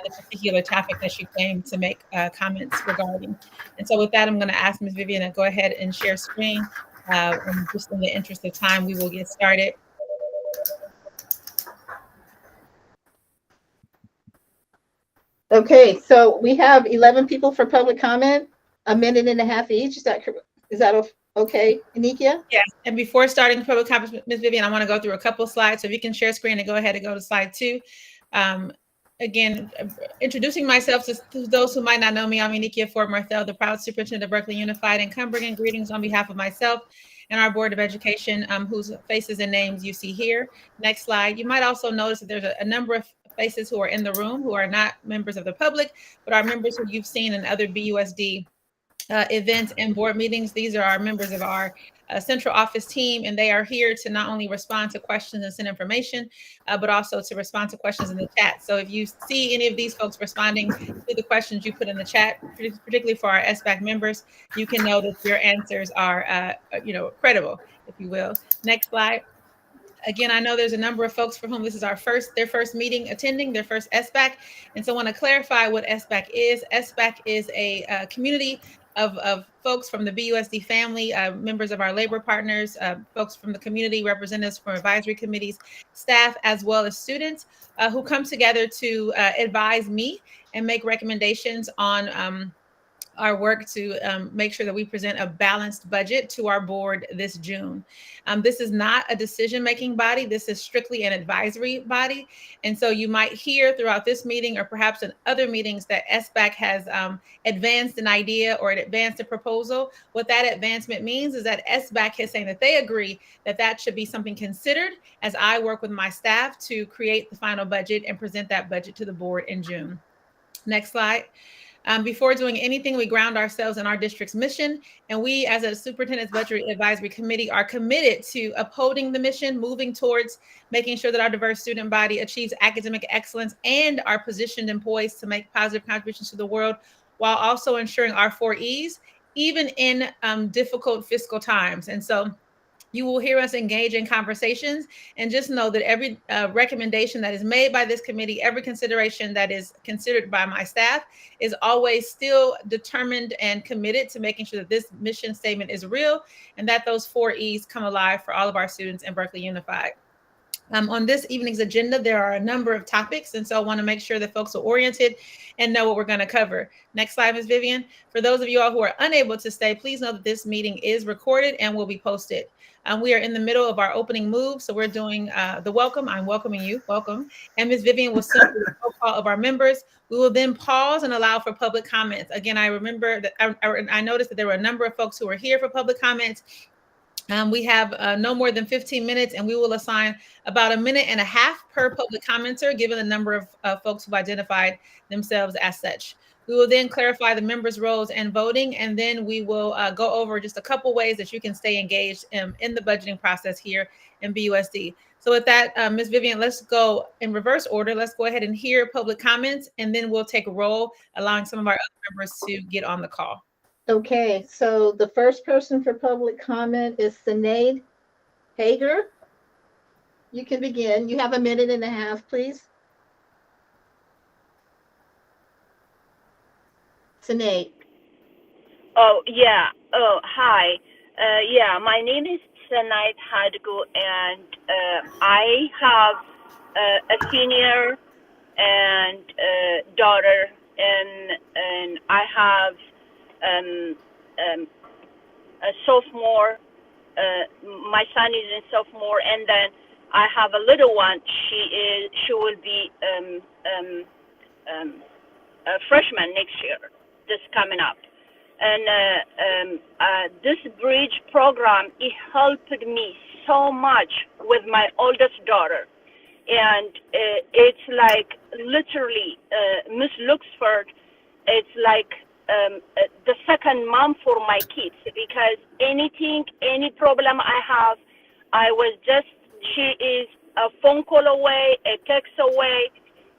the particular topic that she came to make comments regarding. And so with that, I'm going to ask Ms. Vivian to go ahead and share screen. And just in the interest of time, we will get started. Okay, so we have 11 people for public comment, a minute and a half each. Is that okay, Anikia? Yes, and before starting public comments, Ms. Vivian, I want to go through a couple of slides. So if you can share screen and go ahead and go to slide 2. Again, introducing myself to those who might not know me, I'm Anikia Ford Marthel, the proud superintendent of Berkeley Unified, and come bringing greetings on behalf of myself and our Board of Education, whose faces and names you see here. Next slide. You might also notice that there's a number of faces who are in the room who are not members of the public, but are members who you've seen in other BUSD events and board meetings. These are our members of our central office team, and they are here to not only respond to questions and send information, but also to respond to questions in the chat. So if you see any of these folks responding to the questions you put in the chat, particularly for our SBAC members, you can know that your answers are, credible, if you will. Next slide. Again, I know there's a number of folks for whom this is their first meeting attending, their first SBAC. And so I want to clarify what SBAC is. SBAC is a community of folks from the BUSD family, members of our labor partners, folks from the community, representatives from advisory committees, staff, as well as students who come together to advise me and make recommendations on our work to make sure that we present a balanced budget to our board this June. This is not a decision-making body. This is strictly an advisory body. And so you might hear throughout this meeting or perhaps in other meetings that SBAC has advanced an idea or advanced a proposal. What that advancement means is that SBAC is saying that they agree that that should be something considered as I work with my staff to create the final budget and present that budget to the board in June. Next slide. Before doing anything, we ground ourselves in our district's mission. And we, as a Superintendent's Budget Advisory Committee, are committed to upholding the mission, moving towards making sure that our diverse student body achieves academic excellence and are positioned and poised to make positive contributions to the world, while also ensuring our 4 E's, even in difficult fiscal times. And so you will hear us engage in conversations, and just know that every recommendation that is made by this committee, every consideration that is considered by my staff is always still determined and committed to making sure that this mission statement is real and that those 4 E's come alive for all of our students in Berkeley Unified. On this evening's agenda, there are a number of topics, and so I want to make sure that folks are oriented and know what we're going to cover. Next slide, Ms. Vivian. For those of you all who are unable to stay, please know that this meeting is recorded and will be posted. We are in the middle of our opening move, so we're doing the welcome. I'm welcoming you. Welcome. And Ms. Vivian will soon do the roll call of our members. We will then pause and allow for public comments. Again, I remember that I noticed that there were a number of folks who were here for public comments. We have no more than 15 minutes, and we will assign about 1.5 minutes per public commenter, given the number of folks who've identified themselves as such. We will then clarify the members' roles and voting, and then we will go over just a couple ways that you can stay engaged in the budgeting process here in BUSD. So with that, Ms. Vivian, let's go in reverse order. Let's go ahead and hear public comments, and then we'll take a roll, allowing some of our other members to get on the call. Okay, so the first person for public comment is Sinead Hager. You can begin. You have 1.5 minutes, please. Sinead. Oh, yeah. Oh, hi. Yeah, my name is Sinead Hadgu, and I have a senior and daughter, and I have a sophomore. My son is in sophomore, and then I have a little one. She will be a freshman next year. This coming up, and this bridge program, it helped me so much with my oldest daughter, and it's like literally Miss Luxford. It's like the second mom for my kids, because any problem I have, she is a phone call away, a text away,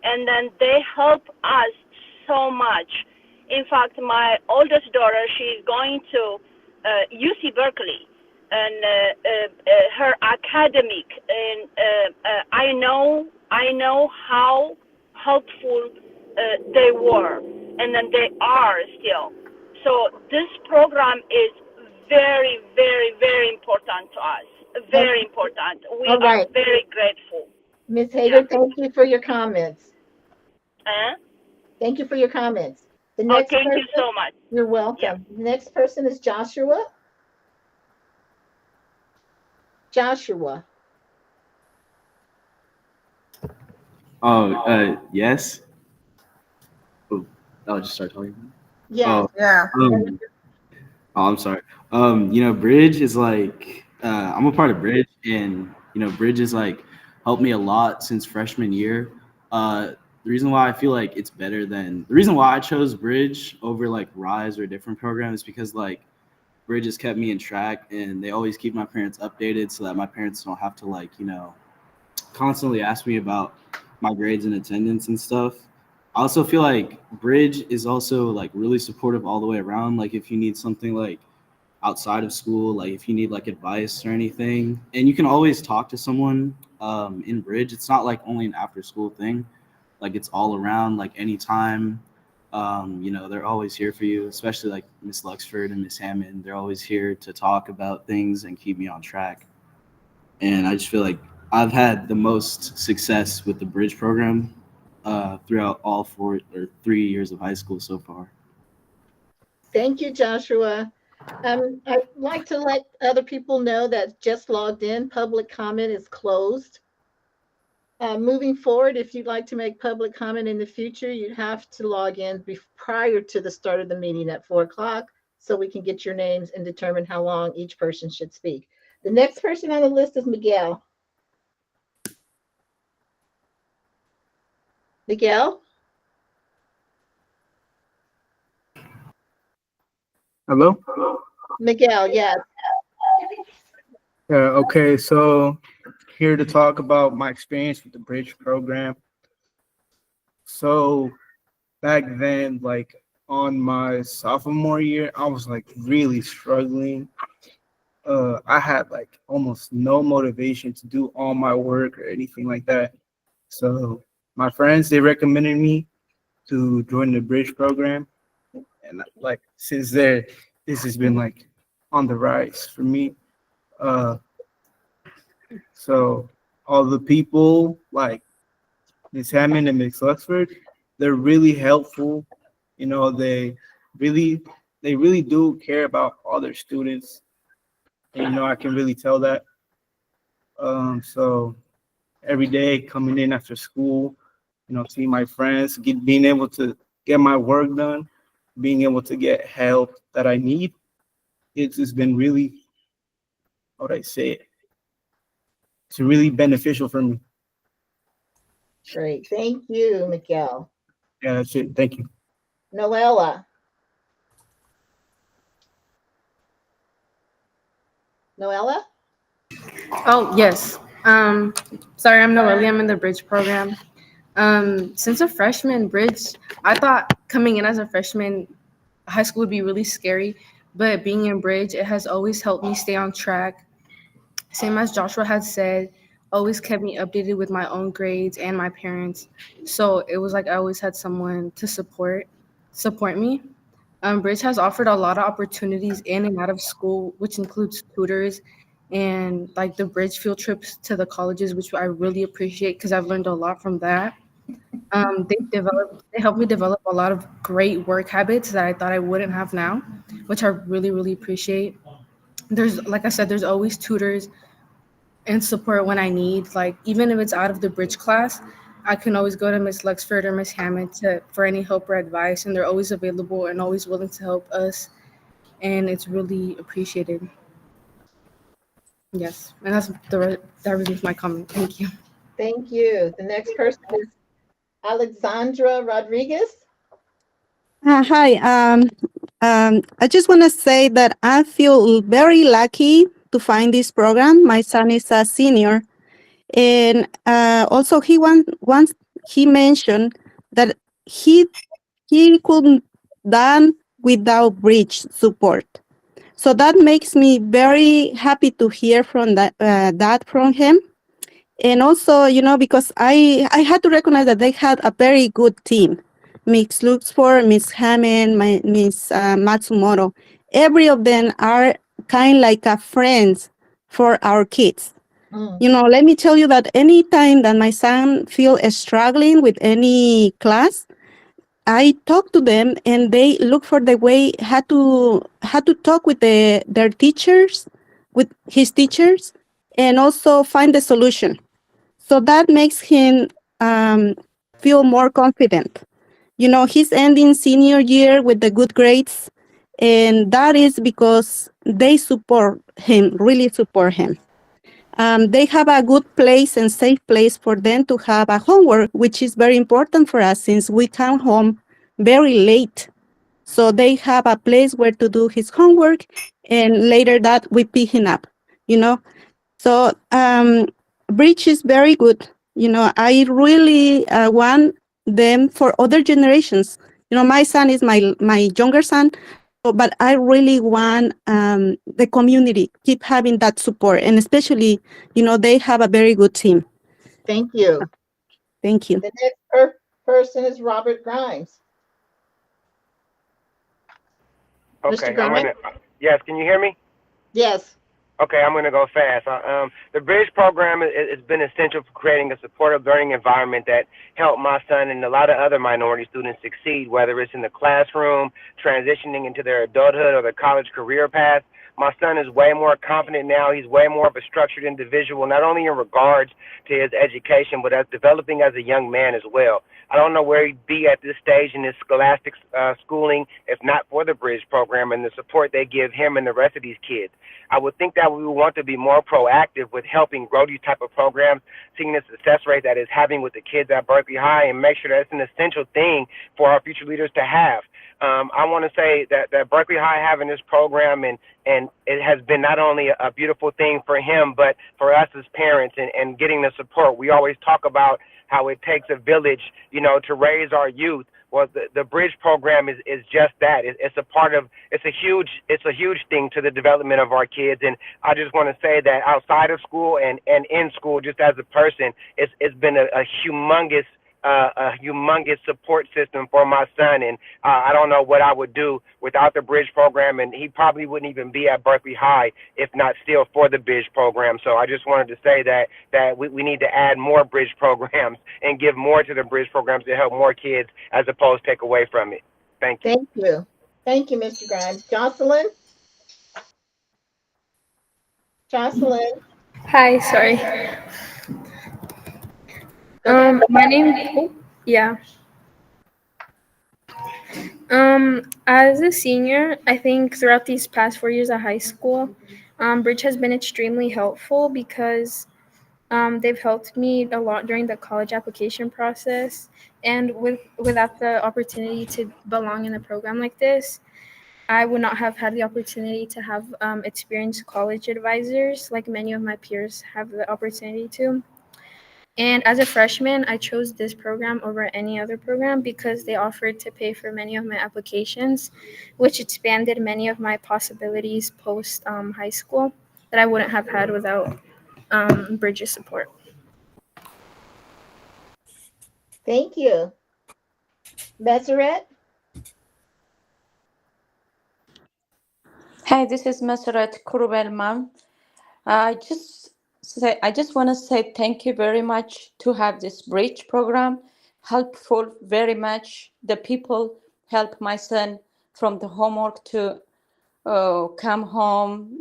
and then they help us so much. In fact, my oldest daughter, she's going to UC Berkeley, and her academic, and I know how helpful they were, and then they are still. So this program is very, very, very important to us. Very important. We All right. are very grateful. Ms. Hager, thank you for your comments. Eh? Thank you for your comments. The Oh, next thank person, you so much. you're welcome. Yeah. The next person is Joshua. Joshua. Yes. Oh, I'll just start talking. Yes. Oh, Yeah. um, I'm sorry. Bridge is like I'm a part of Bridge, and Bridge is like helped me a lot since freshman year. The reason why I feel like it's better than the reason why I chose Bridge over like Rise or a different program is because like Bridge has kept me in track, and they always keep my parents updated so that my parents don't have to like constantly ask me about my grades and attendance and stuff. I also feel like Bridge is also like really supportive all the way around. Like if you need something like outside of school, like if you need like advice or anything, and you can always talk to someone in Bridge. It's not like only an after school thing. Like it's all around, like anytime. They're always here for you, especially like Miss Luxford and Miss Hammond. They're always here to talk about things and keep me on track. And I just feel like I've had the most success with the Bridge program throughout all 3 years of high school so far. Thank you, Joshua. I'd like to let other people know that just logged in, public comment is closed. Moving forward, if you'd like to make public comment in the future, you'd have to log in prior to the start of the meeting at 4 o'clock so we can get your names and determine how long each person should speak. The next person on the list is Miguel. Miguel? Hello? Miguel, yes. Okay, so here to talk about my experience with the Bridge program. So back then, like on my sophomore year, I was like really struggling. I had like almost no motivation to do all my work or anything like that. So my friends, they recommended me to join the Bridge program. And like since there, this has been like on the rise for me. So all the people like Miss Hammond and Miss Luxford, they're really helpful. They really do care about all their students. And I can really tell that. So every day coming in after school, seeing my friends, being able to get my work done, being able to get help that I need, it's just been really, how would I say it? It's really beneficial for me. Great. Thank you, Miguel. Yeah, that's it. Thank you. Noella. Noella? Oh, yes. Sorry, I'm Noelia. I'm in the Bridge program. Since a freshman, Bridge, I thought coming in as a freshman, high school would be really scary, but being in Bridge, it has always helped me stay on track. Same as Joshua had said, always kept me updated with my own grades and my parents. So it was like I always had someone to support me. Bridge has offered a lot of opportunities in and out of school, which includes tutors and like the Bridge field trips to the colleges, which I really appreciate because I've learned a lot from that. They helped me develop a lot of great work habits that I thought I wouldn't have now, which I really, really appreciate. There's, like I said, there's always tutors and support when I need. Like even if it's out of the Bridge class, I can always go to Miss Luxford or Miss Hammond for any help or advice, and they're always available and always willing to help us, and it's really appreciated. Yes, and that resumes my comment. Thank you. Thank you. The next person is Alexandra Rodriguez. Hi. I just want to say that I feel very lucky to find this program. My son is a senior, and also once he mentioned that he couldn't done without Bridge support. So that makes me very happy to hear from that from him. And also, because I had to recognize that they had a very good team. Miss Luxford, Miss Hammond, Miss Matsumoto. Every of them are kind like a friends for our kids. Mm. Let me tell you that anytime that my son feel struggling with any class, I talk to them and they look for the way how to talk with their teachers, with his teachers, and also find the solution. So that makes him feel more confident. He's ending senior year with the good grades, and that is because they support him, really support him. They have a good place and safe place for them to have a homework, which is very important for us since we come home very late. So they have a place where to do his homework, and later that we pick him up, you know. So Bridge is very good. I really want them for other generations. My son is my younger son, but I really want the community keep having that support, and especially, they have a very good team. Thank you. Thank you. The next person is Robert Grimes. Okay, Mr. Grimes? yes, can you hear me? Yes. Okay, I'm gonna go fast. The Bridge program has been essential for creating a supportive learning environment that helped my son and a lot of other minority students succeed, whether it's in the classroom, transitioning into their adulthood or their college career path. My son is way more confident now. He's way more of a structured individual, not only in regards to his education, but as developing as a young man as well. I don't know where he'd be at this stage in his scholastic schooling if not for the Bridge program and the support they give him and the rest of these kids. I would think that we would want to be more proactive with helping grow these type of programs, seeing the success rate that it's having with the kids at Berkeley High, and make sure that it's an essential thing for our future leaders to have. I want to say that Berkeley High having this program and it has been not only a beautiful thing for him, but for us as parents and getting the support. We always talk about how it takes a village, to raise our youth. Well, the Bridge program is just that. It's a huge thing to the development of our kids. And I just want to say that outside of school and in school, just as a person, it's been a humongous support system for my son. And I don't know what I would do without the Bridge program, and he probably wouldn't even be at Berkeley High if not still for the Bridge program. So I just wanted to say that we need to add more Bridge programs and give more to the Bridge programs to help more kids as opposed to take away from it. Thank you. Thank you. Thank you, Mr. Grimes. Jocelyn? Jocelyn? Hi, sorry. Go ahead. My name, yeah. As a senior, I think throughout these past 4 years of high school, Bridge has been extremely helpful because they've helped me a lot during the college application process. And without the opportunity to belong in a program like this, I would not have had the opportunity to have experienced college advisors like many of my peers have the opportunity to. And as a freshman, I chose this program over any other program because they offered to pay for many of my applications, which expanded many of my possibilities post high school that I wouldn't have had without Bridges support. Thank you. Meseret? Hi, this is Meseret Kurubelman. I just want to say thank you very much to have this Bridge program. Helpful very much. The people help my son from the homework to come home.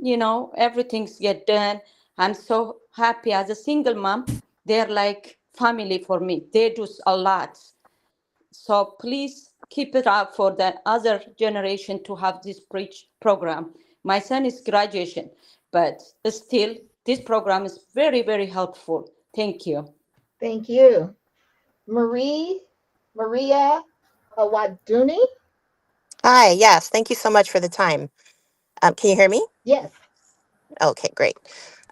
Everything's get done. I'm so happy as a single mom. They're like family for me. They do a lot. So please keep it up for the other generation to have this Bridge program. My son is graduation, but still this program is very, very helpful. Thank you. Thank you. Maria Awaduni? Hi, yes, thank you so much for the time. Can you hear me? Yes. Okay, great.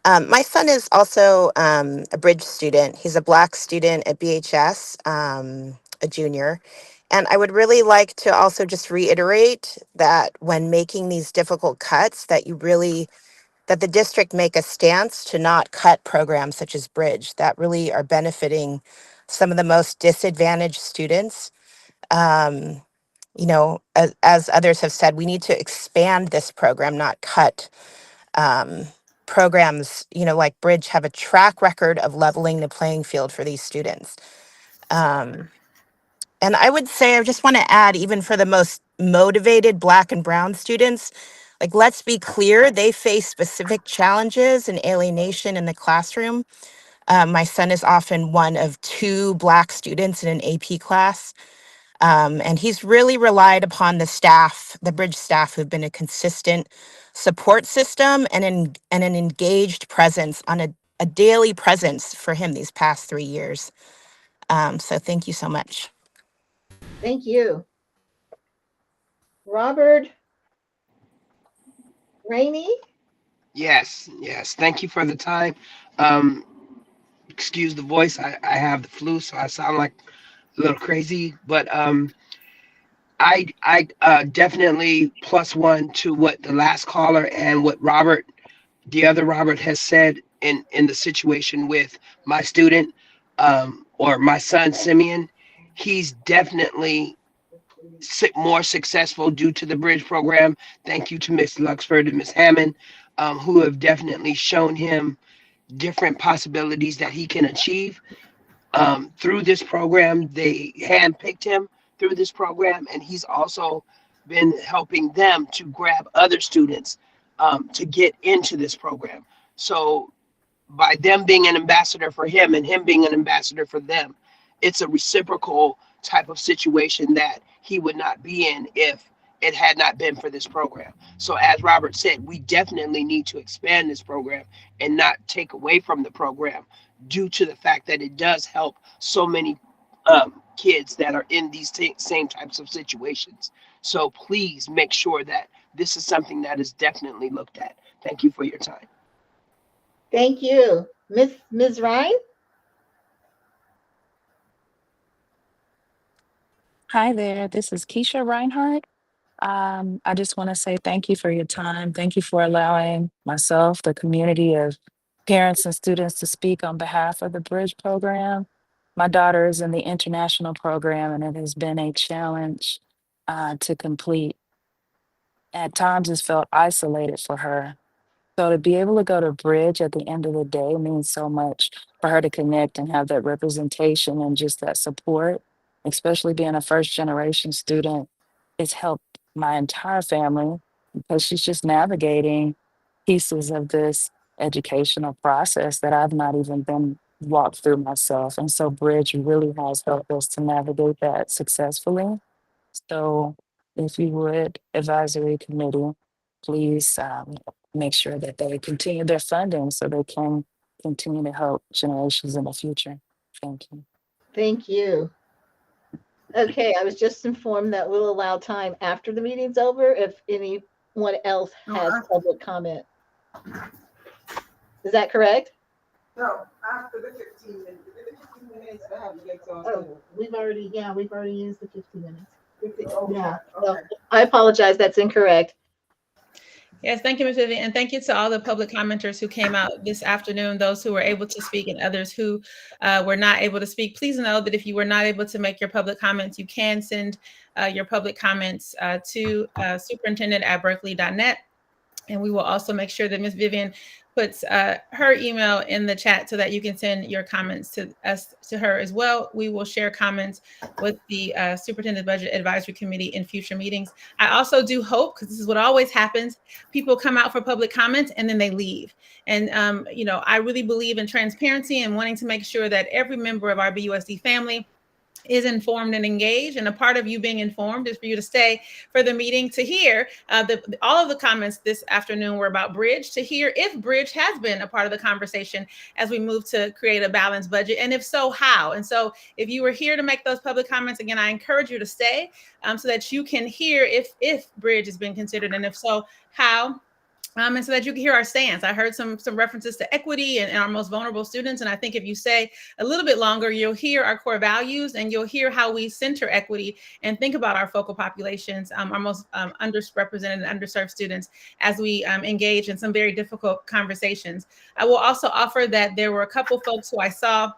My son is also a bridge student. He's a Black student at BHS, a junior. And I would really like to also just reiterate that when making these difficult cuts, that the district make a stance to not cut programs such as Bridge that really are benefiting some of the most disadvantaged students. Um, as others have said, we need to expand this program, not cut. Programs, like Bridge have a track record of leveling the playing field for these students. And I would say, I just want to add, even for the most motivated Black and Brown students, like, let's be clear, they face specific challenges and alienation in the classroom. My son is often one of 2 Black students in an AP class. And he's really relied upon the staff, the Bridge staff, who've been a consistent support system and an engaged presence on a daily presence for him these past 3 years. So thank you so much. Thank you. Robert Rainey? Yes, yes. Thank you for the time. Excuse the voice. I have the flu, so I sound like a little crazy. But I definitely +1 to what the last caller and what the other Robert has said in the situation with my student, or my son Simeon. He's definitely more successful due to the Bridge program. Thank you to Miss Luxford and Miss Hammond, who have definitely shown him different possibilities that he can achieve through this program. They handpicked him through this program, and he's also been helping them to grab other students to get into this program. So by them being an ambassador for him and him being an ambassador for them, it's a reciprocal type of situation that he would not be in if it had not been for this program. So as Robert said, we definitely need to expand this program and not take away from the program, due to the fact that it does help so many kids that are in these same types of situations. So please make sure that this is something that is definitely looked at. Thank you for your time. Thank you. Ms. Ryan? Hi there, this is Keisha Reinhardt. I just want to say thank you for your time. Thank you for allowing myself, the community of parents and students, to speak on behalf of the Bridge program. My daughter is in the international program, and it has been a challenge to complete. At times, it's felt isolated for her. So to be able to go to Bridge at the end of the day means so much for her to connect and have that representation and just that support, especially being a first generation student. It's helped my entire family because she's just navigating pieces of this educational process that I've not even been walked through myself. And so Bridge really has helped us to navigate that successfully. So if you would, advisory committee, please make sure that they continue their funding so they can continue to help generations in the future. Thank you. Thank you. Okay, I was just informed that we'll allow time after the meeting's over if anyone else has public comment. Is that correct? No, after the 15 minutes. The 15 minutes, I have to get on. Oh, we've already used the 15 minutes. 15, okay, Yeah, okay. so I apologize, that's incorrect. Yes, thank you, Ms. Vivian, and thank you to all the public commenters who came out this afternoon, those who were able to speak and others who were not able to speak. Please know that if you were not able to make your public comments, you can send your public comments to superintendent@berkeley.net. And we will also make sure that Ms. Vivian puts her email in the chat so that you can send your comments to her as well. We will share comments with the Superintendent Budget Advisory Committee in future meetings. I also do hope, because this is what always happens, people come out for public comments and then they leave. And I really believe in transparency and wanting to make sure that every member of our BUSD family is informed and engaged. And a part of you being informed is for you to stay for the meeting to hear all of the comments this afternoon were about Bridge, to hear if Bridge has been a part of the conversation as we move to create a balanced budget, and if so, how. And so if you were here to make those public comments, again, I encourage you to stay so that you can hear if Bridge has been considered, and if so, how. And so that you can hear our stance. I heard some references to equity and our most vulnerable students. And I think if you stay a little bit longer, you'll hear our core values and you'll hear how we center equity and think about our focal populations, our most underrepresented and underserved students, as we engage in some very difficult conversations. I will also offer that there were a couple folks who I saw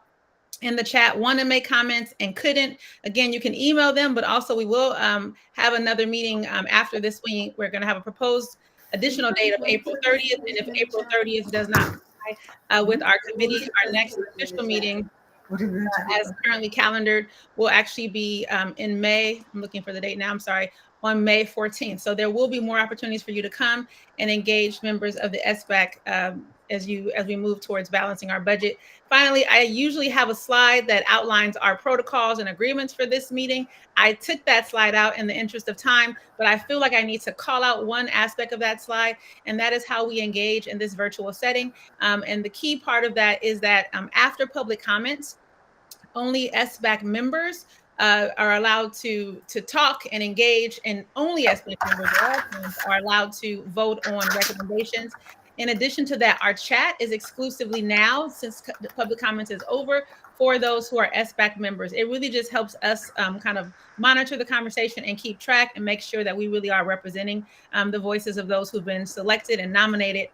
in the chat want to make comments and couldn't, again, you can email them, but also we will have another meeting after this week. We're going to have a proposed additional date of April 30th. And if April 30th does not comply with our committee, our next official meeting, as currently calendared, will actually be in May. I'm looking for the date now. I'm sorry, on May 14th. So there will be more opportunities for you to come and engage members of the SBAC as we move towards balancing our budget. Finally, I usually have a slide that outlines our protocols and agreements for this meeting. I took that slide out in the interest of time, but I feel like I need to call out one aspect of that slide, and that is how we engage in this virtual setting. And the key part of that is that after public comments, only SBAC members are allowed to talk and engage, and only SBAC members are allowed to vote on recommendations. In addition to that, our chat is exclusively now, since the public comments is over, for those who are SBAC members. It really just helps us kind of monitor the conversation and keep track and make sure that we really are representing the voices of those who've been selected and nominated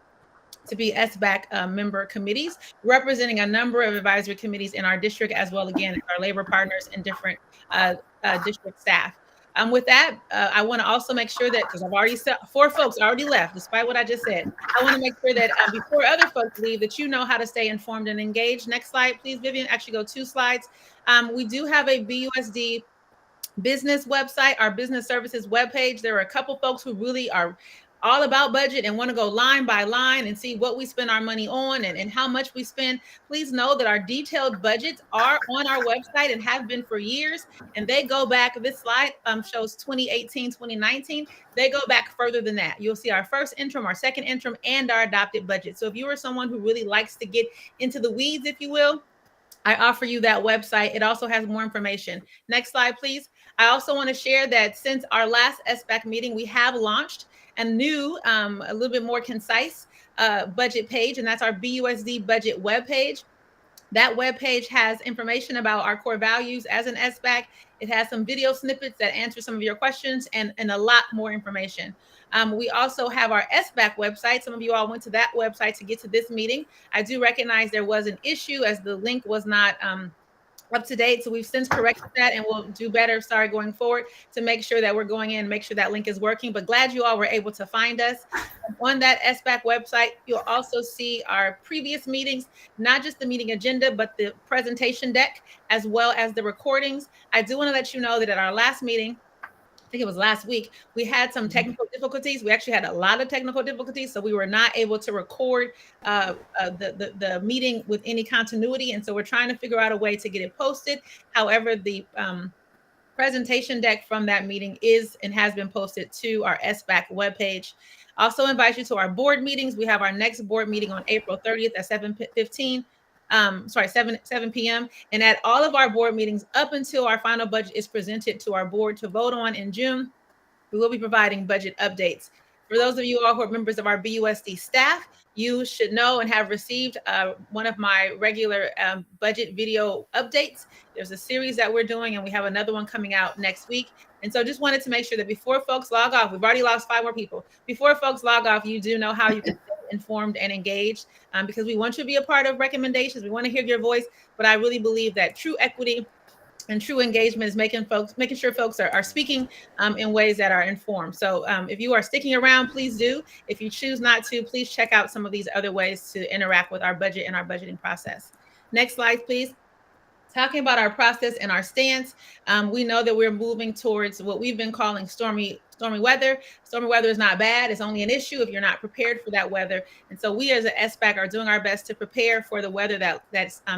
to be SBAC member committees, representing a number of advisory committees in our district, as well, again, as our labor partners and different district staff. With that, I want to also make sure that, because I've already said 4 folks already left, despite what I just said, I want to make sure that before other folks leave, that you know how to stay informed and engaged. Next slide, please, Vivian. Actually, go 2 slides. We do have a BUSD business website, our business services webpage. There are a couple folks who really are all about budget and want to go line by line and see what we spend our money on and how much we spend. Please know that our detailed budgets are on our website and have been for years. And they go back, this slide shows 2018, 2019. They go back further than that. You'll see our first interim, our second interim, and our adopted budget. So if you are someone who really likes to get into the weeds, if you will, I offer you that website. It also has more information. Next slide, please. I also want to share that since our last SBAC meeting, we have launched a new, a little bit more concise budget page, and that's our BUSD budget webpage. That webpage has information about our core values as an SBAC. It has some video snippets that answer some of your questions and a lot more information. We also have our SBAC website. Some of you all went to that website to get to this meeting. I do recognize there was an issue as the link was not up to date. So we've since corrected that, and we'll do better, going forward, to make sure that we're going in and make sure that link is working. But glad you all were able to find us. On that SBAC website, you'll also see our previous meetings, not just the meeting agenda, but the presentation deck, as well as the recordings. I do want to let you know that at our last meeting, I think it was last week, we had some technical difficulties. We actually had a lot of technical difficulties, so we were not able to record the meeting with any continuity. And so we're trying to figure out a way to get it posted. However, the presentation deck from that meeting is and has been posted to our SBAC webpage. Also invite you to our board meetings. We have our next board meeting on April 30th at 7 p.m. And at all of our board meetings up until our final budget is presented to our board to vote on in June, we will be providing budget updates. For those of you all who are members of our BUSD staff, you should know and have received one of my regular budget video updates. There's a series that we're doing, and we have another one coming out next week. And so just wanted to make sure that before folks log off, we've already lost 5 more people. Before folks log off, you do know how you can stay informed and engaged, because we want you to be a part of recommendations. We want to hear your voice, but I really believe that true equity and true engagement is making sure folks are speaking in ways that are informed. So if you are sticking around, please do. If you choose not to, please check out some of these other ways to interact with our budget and our budgeting process. Next slide, please. Talking about our process and our stance, we know that we're moving towards what we've been calling stormy weather. Stormy weather is not bad. It's only an issue if you're not prepared for that weather. And so we as an SBAC are doing our best to prepare for the weather that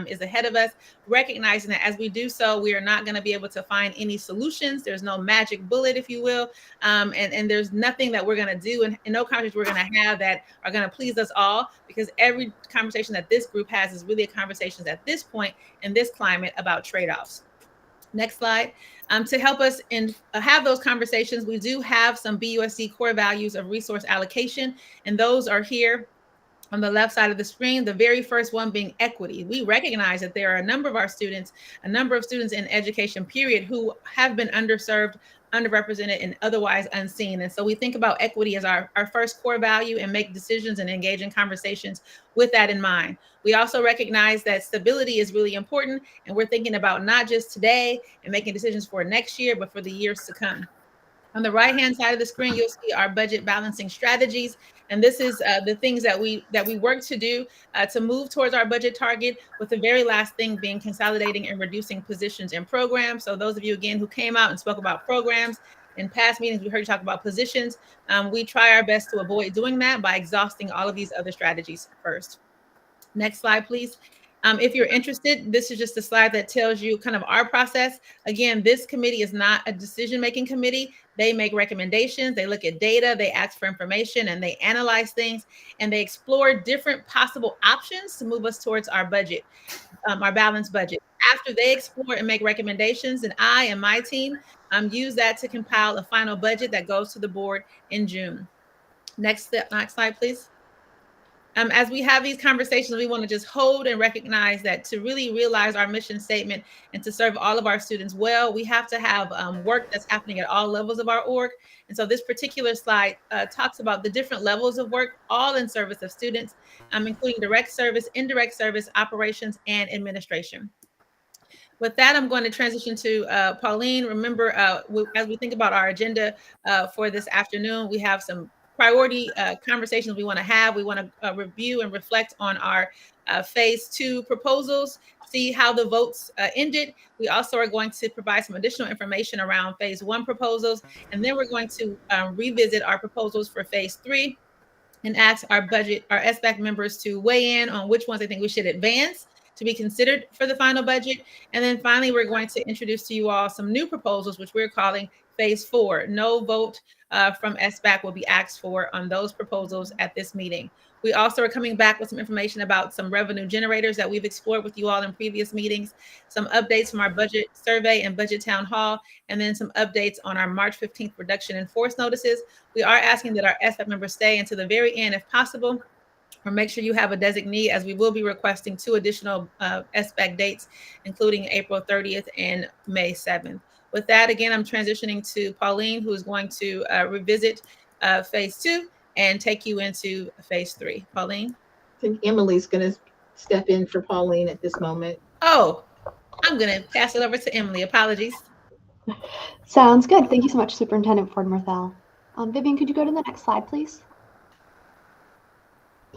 is ahead of us, recognizing that as we do so, we are not going to be able to find any solutions. There's no magic bullet, if you will. And there's nothing that we're going to do and no conversations we're going to have that are going to please us all, because every conversation that this group has is really a conversation at this point in this climate about trade-offs. Next slide. To help us have those conversations, we do have some BUSD core values of resource allocation, and those are here on the left side of the screen. The very first one being equity. We recognize that there are a number of students in education period who have been underserved, underrepresented, and otherwise unseen. And so we think about equity as our first core value and make decisions and engage in conversations with that in mind. We also recognize that stability is really important, and we're thinking about not just today and making decisions for next year, but for the years to come. On the right-hand side of the screen, you'll see our budget balancing strategies. And this is the things that we work to do to move towards our budget target, with the very last thing being consolidating and reducing positions and programs. So those of you, again, who came out and spoke about programs in past meetings, we heard you talk about positions. We try our best to avoid doing that by exhausting all of these other strategies first. Next slide, please. If you're interested, this is just a slide that tells you kind of our process. Again, this committee is not a decision-making committee. They make recommendations, they look at data, they ask for information, and they analyze things, and they explore different possible options to move us towards our budget, our balanced budget. After they explore and make recommendations, and I and my team use that to compile a final budget that goes to the board in June. Next slide, please. As we have these conversations, we want to just hold and recognize that to really realize our mission statement and to serve all of our students well, we have to have work that's happening at all levels of our org. And so this particular slide talks about the different levels of work, all in service of students, including direct service, indirect service, operations, and administration. With that, I'm going to transition to Pauline. Remember, as we think about our agenda for this afternoon, we have some priority conversations we want to have. We want to review and reflect on our phase 2 proposals, see how the votes ended. We also are going to provide some additional information around phase 1 proposals, and then we're going to revisit our proposals for phase 3 and ask our SBAC members to weigh in on which ones they think we should advance to be considered for the final budget. And then finally, we're going to introduce to you all some new proposals, which we're calling phase 4. No vote from SBAC will be asked for on those proposals at this meeting. We also are coming back with some information about some revenue generators that we've explored with you all in previous meetings, some updates from our budget survey and budget town hall, and then some updates on our March 15th reduction in force notices. We are asking that our SBAC members stay until the very end if possible, or make sure you have a designee, as we will be requesting 2 additional SBAC dates, including April 30th and May 7th. With that, again, I'm transitioning to Pauline, who is going to revisit phase 2 and take you into phase 3. Pauline? I think Emily's going to step in for Pauline at this moment. Oh, I'm going to pass it over to Emily. Apologies. Sounds good. Thank you so much, Superintendent Ford-Marthel. Vivian, could you go to the next slide, please?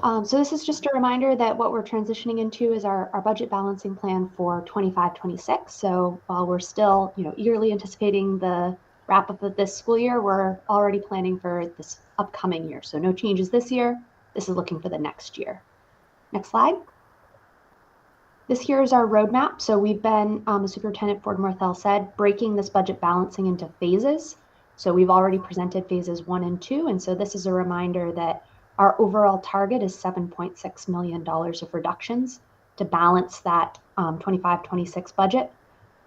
So this is just a reminder that what we're transitioning into is our budget balancing plan for 25-26. So while we're still, eagerly anticipating the wrap up of this school year, we're already planning for this upcoming year. So no changes this year. This is looking for the next year. Next slide. This here is our roadmap. So we've been, as Superintendent Ford-Marthel said, breaking this budget balancing into phases. So we've already presented phases 1 and 2. And so this is a reminder that our overall target is $7.6 million of reductions to balance that 25-26 budget.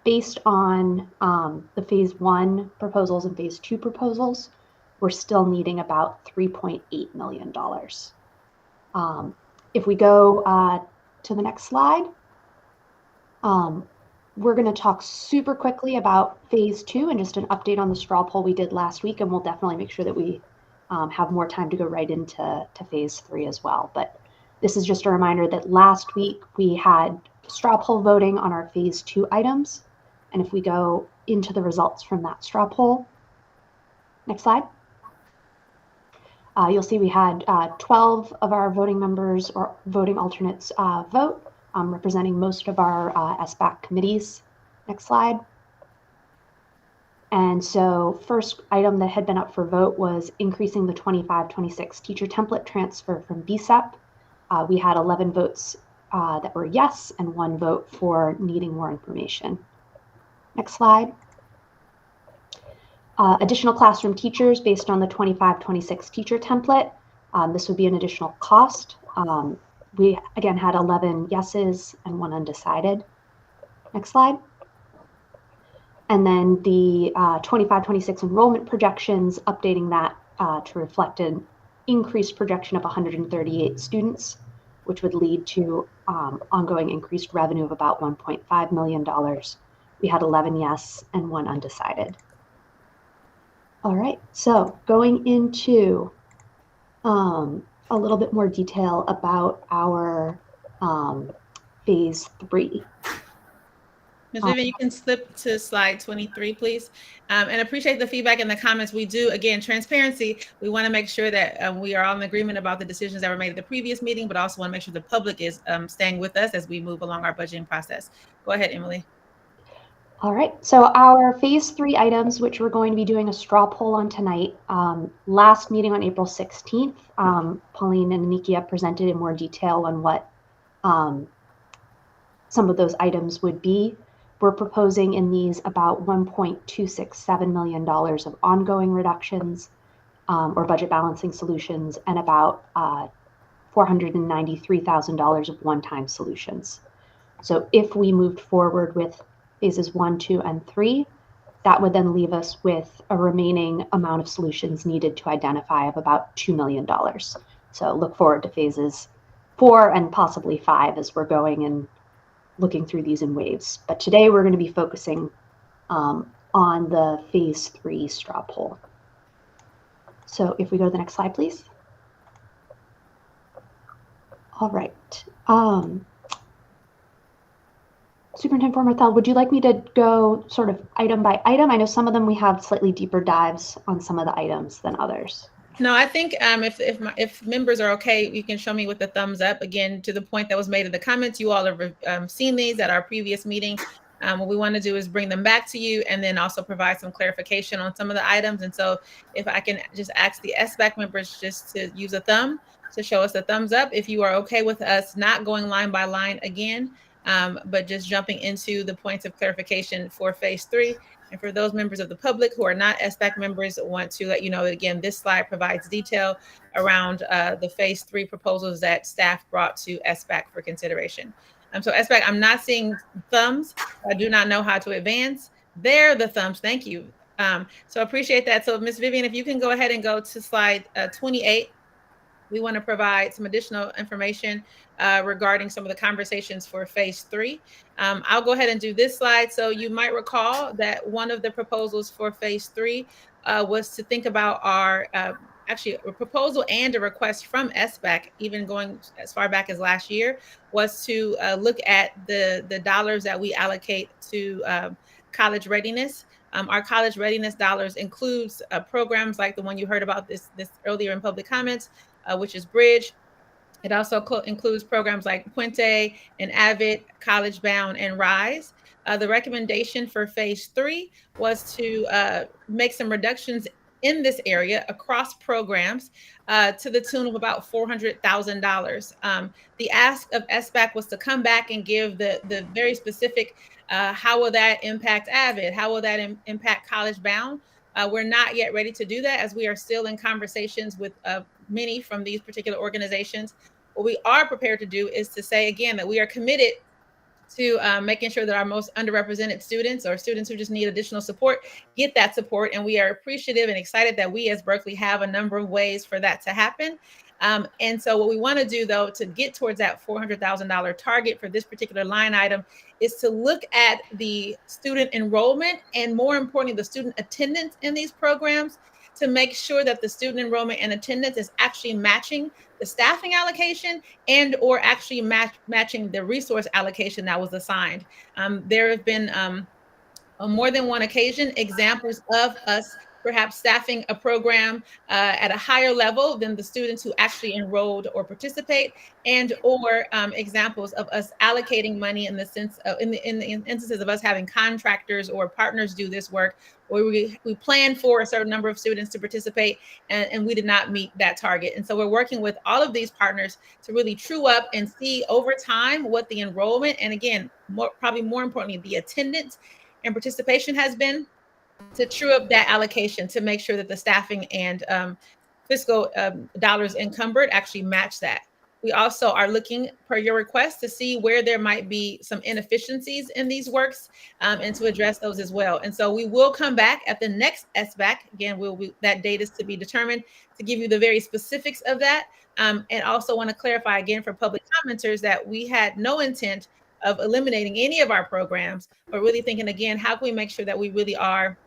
Based on the phase 1 proposals and phase 2 proposals, we're still needing about $3.8 million. If we go to the next slide, we're going to talk super quickly about phase 2 and just an update on the straw poll we did last week, and we'll definitely make sure that we have more time to go right into phase 3 as well. But this is just a reminder that last week we had straw poll voting on our phase 2 items. And if we go into the results from that straw poll, next slide, you'll see we had 12 of our voting members or voting alternates vote, representing most of our SBAC committees. Next slide. And so first item that had been up for vote was increasing the 25-26 teacher template transfer from BSEP. We had 11 votes that were yes and 1 vote for needing more information. Next slide. Additional classroom teachers based on the 25-26 teacher template. This would be an additional cost. We again had 11 yeses and 1 undecided. Next slide. And then the 25-26 enrollment projections, updating that to reflect an increased projection of 138 students, which would lead to ongoing increased revenue of about $1.5 million. We had 11 yes and 1 undecided. All right, so going into a little bit more detail about our phase 3. Ms. Vivian, you can slip to slide 23, please. And appreciate the feedback and the comments. We do, again, transparency. We want to make sure that we are all in agreement about the decisions that were made at the previous meeting, but also want to make sure the public is staying with us as we move along our budgeting process. Go ahead, Emily. All right, so our phase 3 items, which we're going to be doing a straw poll on tonight, last meeting on April 16th, Pauline and Nikia presented in more detail on what some of those items would be. We're proposing in these about $1.267 million of ongoing reductions or budget balancing solutions and about $493,000 of one-time solutions. So if we moved forward with phases 1, 2, and 3, that would then leave us with a remaining amount of solutions needed to identify of about $2 million. So look forward to phases 4 and possibly 5 as we're going and looking through these in waves. But today we're going to be focusing on the phase 3 straw poll. So if we go to the next slide, please. All right. Superintendent Formarthel, would you like me to go sort of item by item? I know some of them we have slightly deeper dives on some of the items than others. No, I think if members are okay, you can show me with the thumbs up. Again, to the point that was made in the comments, you all have seen these at our previous meeting. What we want to do is bring them back to you and then also provide some clarification on some of the items. And so if I can just ask the SBAC members just to use a thumb to show us a thumbs up if you are okay with us not going line by line again, but just jumping into the points of clarification for phase 3. And for those members of the public who are not SBAC members, I want to let you know that, again, this slide provides detail around the phase 3 proposals that staff brought to SBAC for consideration. So SBAC, I'm not seeing thumbs. I do not know how to advance. There, the thumbs. Thank you. So appreciate that. So Ms. Vivian, if you can go ahead and go to slide 28. We want to provide some additional information regarding some of the conversations for phase 3. I'll go ahead and do this slide. So you might recall that one of the proposals for phase 3 was to think about our actually a proposal and a request from SBAC, even going as far back as last year, was to look at the dollars that we allocate to college readiness. Our college readiness dollars includes programs like the one you heard about this earlier in public comments, which is Bridge. It also includes programs like Puente and Avid, College Bound, and Rise. The recommendation for phase 3 was to make some reductions in this area across programs to the tune of about $400,000. The ask of SBAC was to come back and give the very specific how will that impact Avid? How will that impact College Bound? We're not yet ready to do that as we are still in conversations with many from these particular organizations. What we are prepared to do is to say, again, that we are committed to making sure that our most underrepresented students or students who just need additional support get that support. And we are appreciative and excited that we as Berkeley have a number of ways for that to happen. And so what we want to do, though, to get towards that $400,000 target for this particular line item is to look at the student enrollment and, more importantly, the student attendance in these programs to make sure that the student enrollment and attendance is actually matching the staffing allocation and or actually matching the resource allocation that was assigned. There have been on more than one occasion examples of us perhaps staffing a program at a higher level than the students who actually enrolled or participate, and or examples of us allocating money in the sense of in the instances of us having contractors or partners do this work, where we plan for a certain number of students to participate and we did not meet that target. And so we're working with all of these partners to really true up and see over time what the enrollment and, again, probably more importantly, the attendance and participation has been, to true up that allocation to make sure that the staffing and fiscal dollars encumbered actually match that. We also are looking, per your request, to see where there might be some inefficiencies in these works and to address those as well. And so we will come back at the next SBAC. Again, that date is to be determined, to give you the very specifics of that. And also want to clarify again for public commenters that we had no intent of eliminating any of our programs, but really thinking, again, how can we make sure that we really are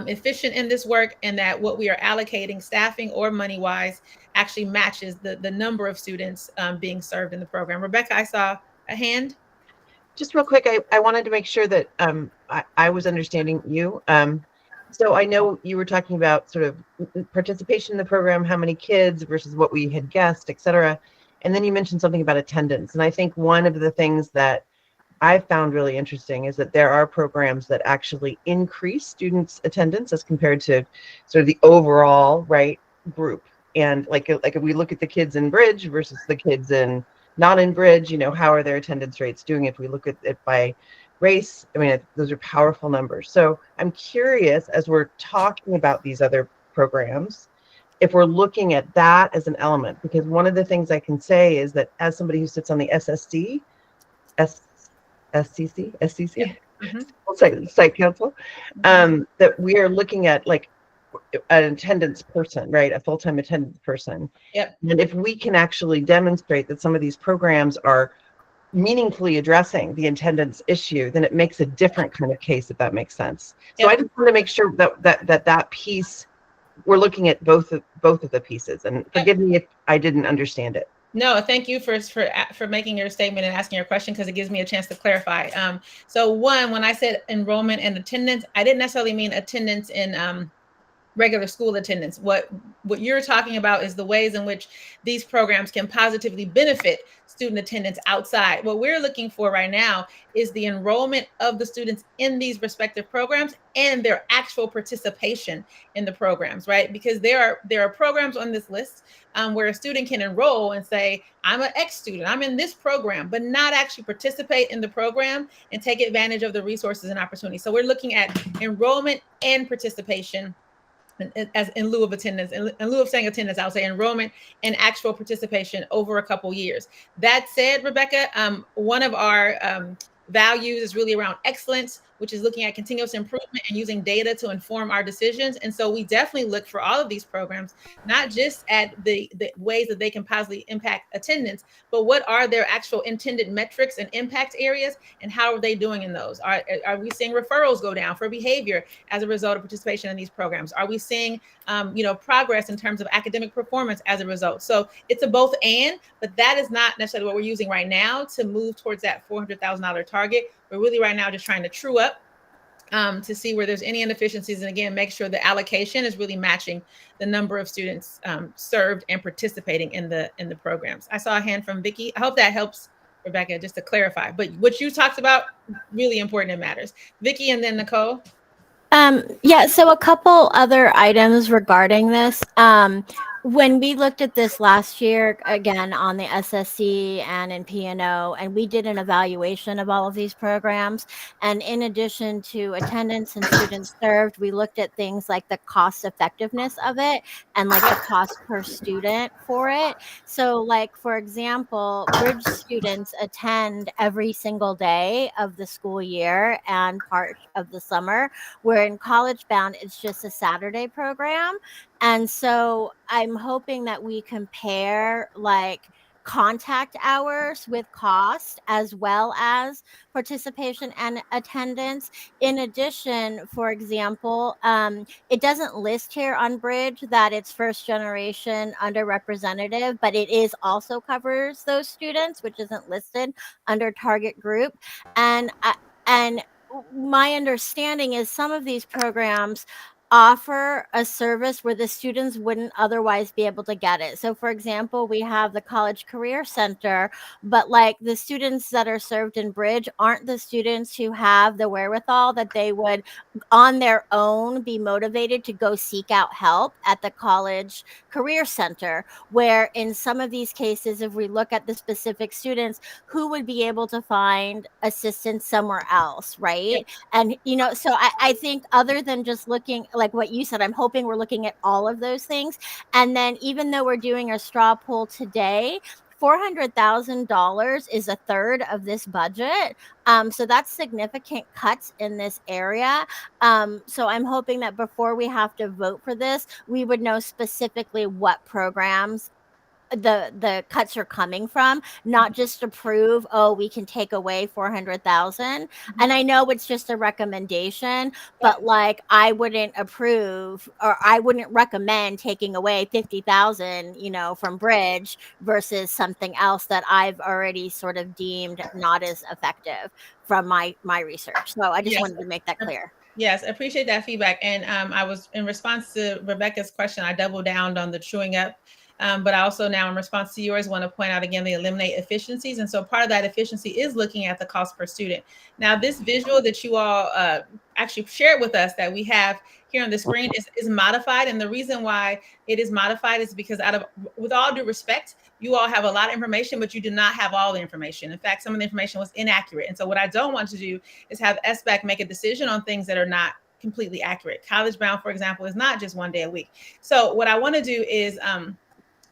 efficient in this work, and that what we are allocating staffing or money wise actually matches the number of students being served in the program. Rebecca, I saw a hand. Just real quick, I wanted to make sure that I was understanding you. So I know you were talking about sort of participation in the program, how many kids versus what we had guessed, et cetera. And then you mentioned something about attendance. And I think one of the things that I found really interesting is that there are programs that actually increase students' attendance as compared to sort of the overall right group. And like if we look at the kids in Bridge versus the kids in not in Bridge, you know, how are their attendance rates doing? If we look at it by race, I mean, those are powerful numbers. So I'm curious, as we're talking about these other programs, if we're looking at that as an element, because one of the things I can say is that as somebody who sits on the SCC, site council, that we are looking at like an attendance person, right? A full-time attendance person. Yep. And if we can actually demonstrate that some of these programs are meaningfully addressing the attendance issue, then it makes a different kind of case, if that makes sense. So I just want to make sure that piece, we're looking at both of the pieces. And forgive me if I didn't understand it. No, thank you for making your statement and asking your question, because it gives me a chance to clarify. So one, when I said enrollment and attendance, I didn't necessarily mean attendance in regular school attendance. What you're talking about is the ways in which these programs can positively benefit student attendance outside. What we're looking for right now is the enrollment of the students in these respective programs and their actual participation in the programs, right? Because there are programs on this list where a student can enroll and say, I'm an X student, I'm in this program, but not actually participate in the program and take advantage of the resources and opportunities. So we're looking at enrollment and participation as in lieu of attendance. In lieu of saying attendance, I would say enrollment and actual participation over a couple years. That said, Rebecca, one of our values is really around excellence, which is looking at continuous improvement and using data to inform our decisions. And so we definitely look for all of these programs, not just at the ways that they can positively impact attendance, but what are their actual intended metrics and impact areas, and how are they doing in those? Are we seeing referrals go down for behavior as a result of participation in these programs? Are we seeing progress in terms of academic performance as a result? So it's a both and, but that is not necessarily what we're using right now to move towards that $400,000 target. We're really right now just trying to true up to see where there's any inefficiencies, and again, make sure the allocation is really matching the number of students served and participating in the programs. I saw a hand from Vicki. I hope that helps, Rebecca, just to clarify. But what you talked about, really important and matters. Vicki, and then Nicole. Yeah, so a couple other items regarding this. When we looked at this last year, again, on the SSC and in P&O, and we did an evaluation of all of these programs. And in addition to attendance and students served, we looked at things like the cost effectiveness of it and like the cost per student for it. So like, for example, Bridge students attend every single day of the school year and part of the summer, where in College Bound, it's just a Saturday program. And so I'm hoping that we compare like contact hours with cost as well as participation and attendance. In addition, for example, it doesn't list here on Bridge that it's first generation underrepresented, but it is also covers those students, which isn't listed under target group. And my understanding is some of these programs offer a service where the students wouldn't otherwise be able to get it. So for example, we have the College Career Center, but like the students that are served in Bridge aren't the students who have the wherewithal that they would on their own be motivated to go seek out help at the College Career Center, where in some of these cases, if we look at the specific students, who would be able to find assistance somewhere else, right? Yep. And so I think other than just looking like what you said, I'm hoping we're looking at all of those things. And then even though we're doing a straw poll today, $400,000 is a third of this budget. So that's significant cuts in this area. So I'm hoping that before we have to vote for this, we would know specifically what programs the cuts are coming from, not just to prove, oh, we can take away 400,000. And I know it's just a recommendation, but like I wouldn't approve or I wouldn't recommend taking away 50,000, from bridge versus something else that I've already sort of deemed not as effective from my research. So I just Yes. wanted to make that clear. Yes, appreciate that feedback. And I was in response to Rebecca's question, I doubled down on the truing up. But I also now in response to yours want to point out again, the eliminate efficiencies. And so part of that efficiency is looking at the cost per student. Now, this visual that you all actually shared with us that we have here on the screen is modified. And the reason why it is modified is because with all due respect, you all have a lot of information, but you do not have all the information. In fact, some of the information was inaccurate. And so what I don't want to do is have SBAC make a decision on things that are not completely accurate. College Bound, for example, is not just one day a week. So what I want to do is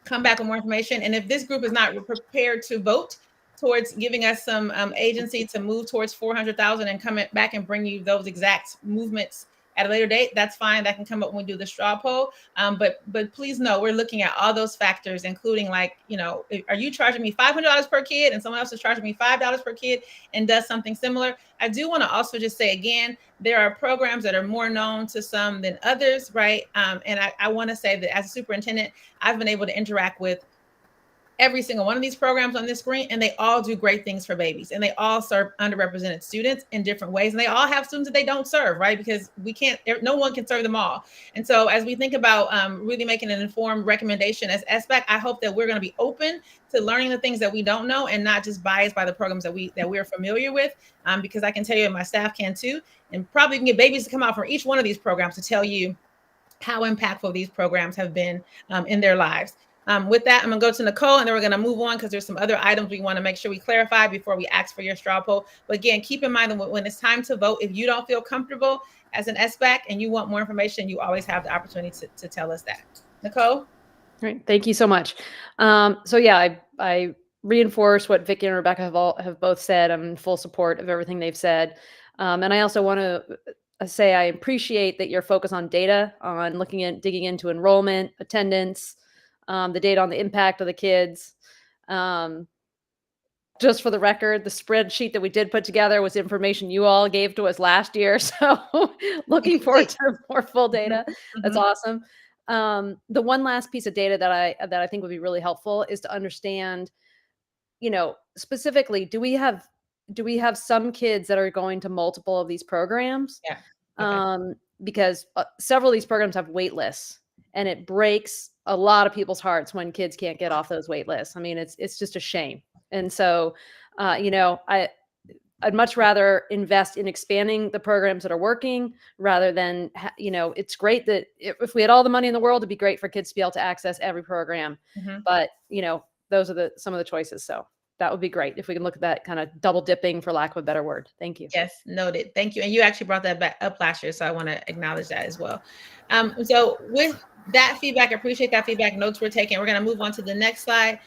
come back with more information. And if this group is not prepared to vote towards giving us some agency to move towards 400,000 and come back and bring you those exact movements at a later date, that's fine. That can come up when we do the straw poll. But please know we're looking at all those factors, including like, are you charging me $500 per kid and someone else is charging me $5 per kid and does something similar? I do want to also just say again, there are programs that are more known to some than others, right? And I want to say that as a superintendent, I've been able to interact with every single one of these programs on this screen, and they all do great things for babies, and they all serve underrepresented students in different ways, and they all have students that they don't serve, right? Because no one can serve them all. And so as we think about really making an informed recommendation as SBAC, I hope that we're going to be open to learning the things that we don't know and not just biased by the programs that we're familiar with, because I can tell you, and my staff can too, and probably can get babies to come out from each one of these programs to tell you how impactful these programs have been in their lives. With that, I'm gonna go to Nicole and then we're gonna move on because there's some other items we wanna make sure we clarify before we ask for your straw poll. But again, keep in mind that when it's time to vote, if you don't feel comfortable as an SBAC and you want more information, you always have the opportunity to tell us that. Nicole? Great, thank you so much. So yeah, I reinforce what Vicki and Rebecca have both said. I'm in full support of everything they've said. And I also want to say I appreciate that you're focused on data, on digging into enrollment, attendance, the data on the impact of the kids. Just for the record, the spreadsheet that we did put together was information you all gave to us last year. So looking forward to more full data. That's awesome. The one last piece of data that I think would be really helpful is to understand, specifically, do we have some kids that are going to multiple of these programs? Yeah. Okay. Because several of these programs have wait lists, and it breaks a lot of people's hearts when kids can't get off those wait lists. I mean, it's just a shame. And so, I'd much rather invest in expanding the programs that are working rather than, it's great that if we had all the money in the world, it'd be great for kids to be able to access every program. Mm-hmm. But, those are some of the choices. So that would be great if we can look at that kind of double dipping, for lack of a better word. Thank you. Yes, noted. Thank you. And you actually brought that back up last year, so I want to acknowledge that as well. So with that feedback, I appreciate that feedback. Notes we're taking. We're going to move on to the next slide,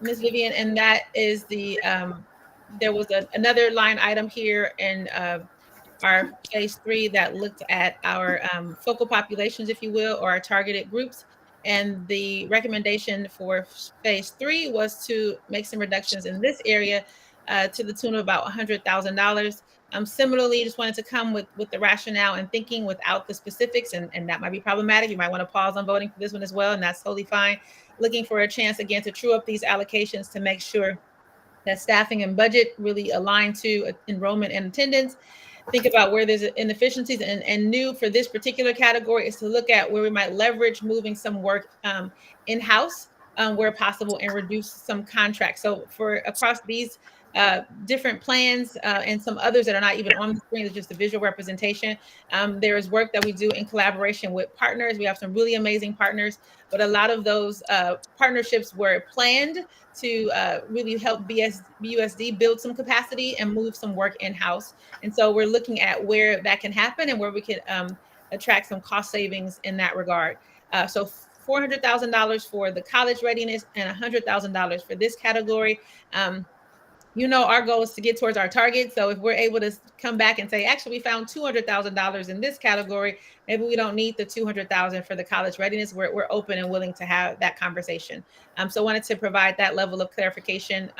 Ms. Vivian, and that is there was another line item here in our phase 3 that looked at our focal populations, if you will, or our targeted groups. And the recommendation for phase 3 was to make some reductions in this area to the tune of about $100,000. Similarly, just wanted to come with the rationale and thinking without the specifics, and that might be problematic. You might want to pause on voting for this one as well, and that's totally fine. Looking for a chance again to true up these allocations to make sure that staffing and budget really align to enrollment and attendance. Think about where there's inefficiencies, and new for this particular category is to look at where we might leverage moving some work in-house where possible and reduce some contracts. So for across these different plans and some others that are not even on the screen, it's just a visual representation. There is work that we do in collaboration with partners. We have some really amazing partners, but a lot of those partnerships were planned to really help BUSD build some capacity and move some work in-house. And so we're looking at where that can happen and where we could attract some cost savings in that regard. So $400,000 for the college readiness and $100,000 for this category. our goal is to get towards our target. So if we're able to come back and say, actually, we found $200,000 in this category, maybe we don't need the $200,000 for the college readiness. We're open and willing to have that conversation. So I wanted to provide that level of clarification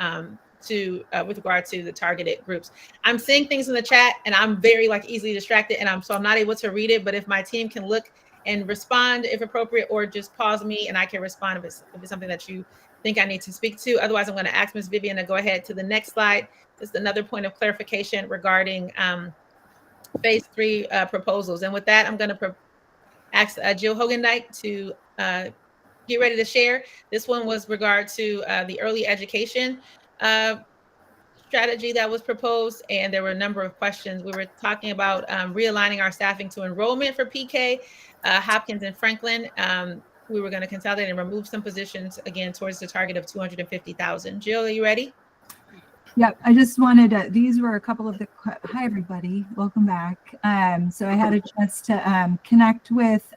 with regard to the targeted groups. I'm seeing things in the chat and I'm very easily distracted, and I'm not able to read it. But if my team can look and respond if appropriate, or just pause me and I can respond if it's something that you think I need to speak to. Otherwise, I'm going to ask Ms. Vivian to go ahead to the next slide. Just another point of clarification regarding phase 3 proposals. And with that, I'm going to ask Jill Hogendijk to get ready to share. This one was regard to the early education strategy that was proposed, and there were a number of questions. We were talking about realigning our staffing to enrollment for PK, Hopkins and Franklin. We were going to consolidate and remove some positions, again, towards the target of 250,000. Jill, are you ready? Yep, I just wanted to, these were a couple of the, hi everybody, welcome back. So I had a chance to connect with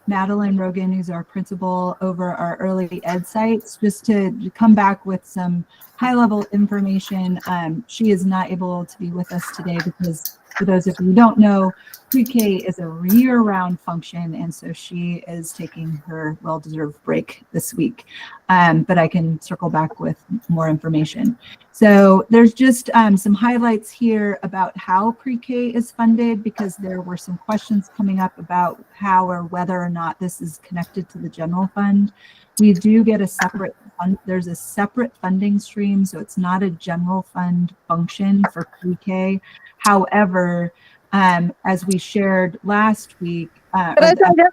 Madeline Rogan, who's our principal over our early ed sites, just to come back with some high-level information. She is not able to be with us today because, for those of you who don't know, pre-K is a year-round function, and so she is taking her well-deserved break this week. But I can circle back with more information. So there's just some highlights here about how pre-K is funded, because there were some questions coming up about how or whether or not this is connected to the general fund. We do get a separate fund. There's a separate funding stream, so it's not a general fund function for pre-K. However, as we shared last week, Alejandra,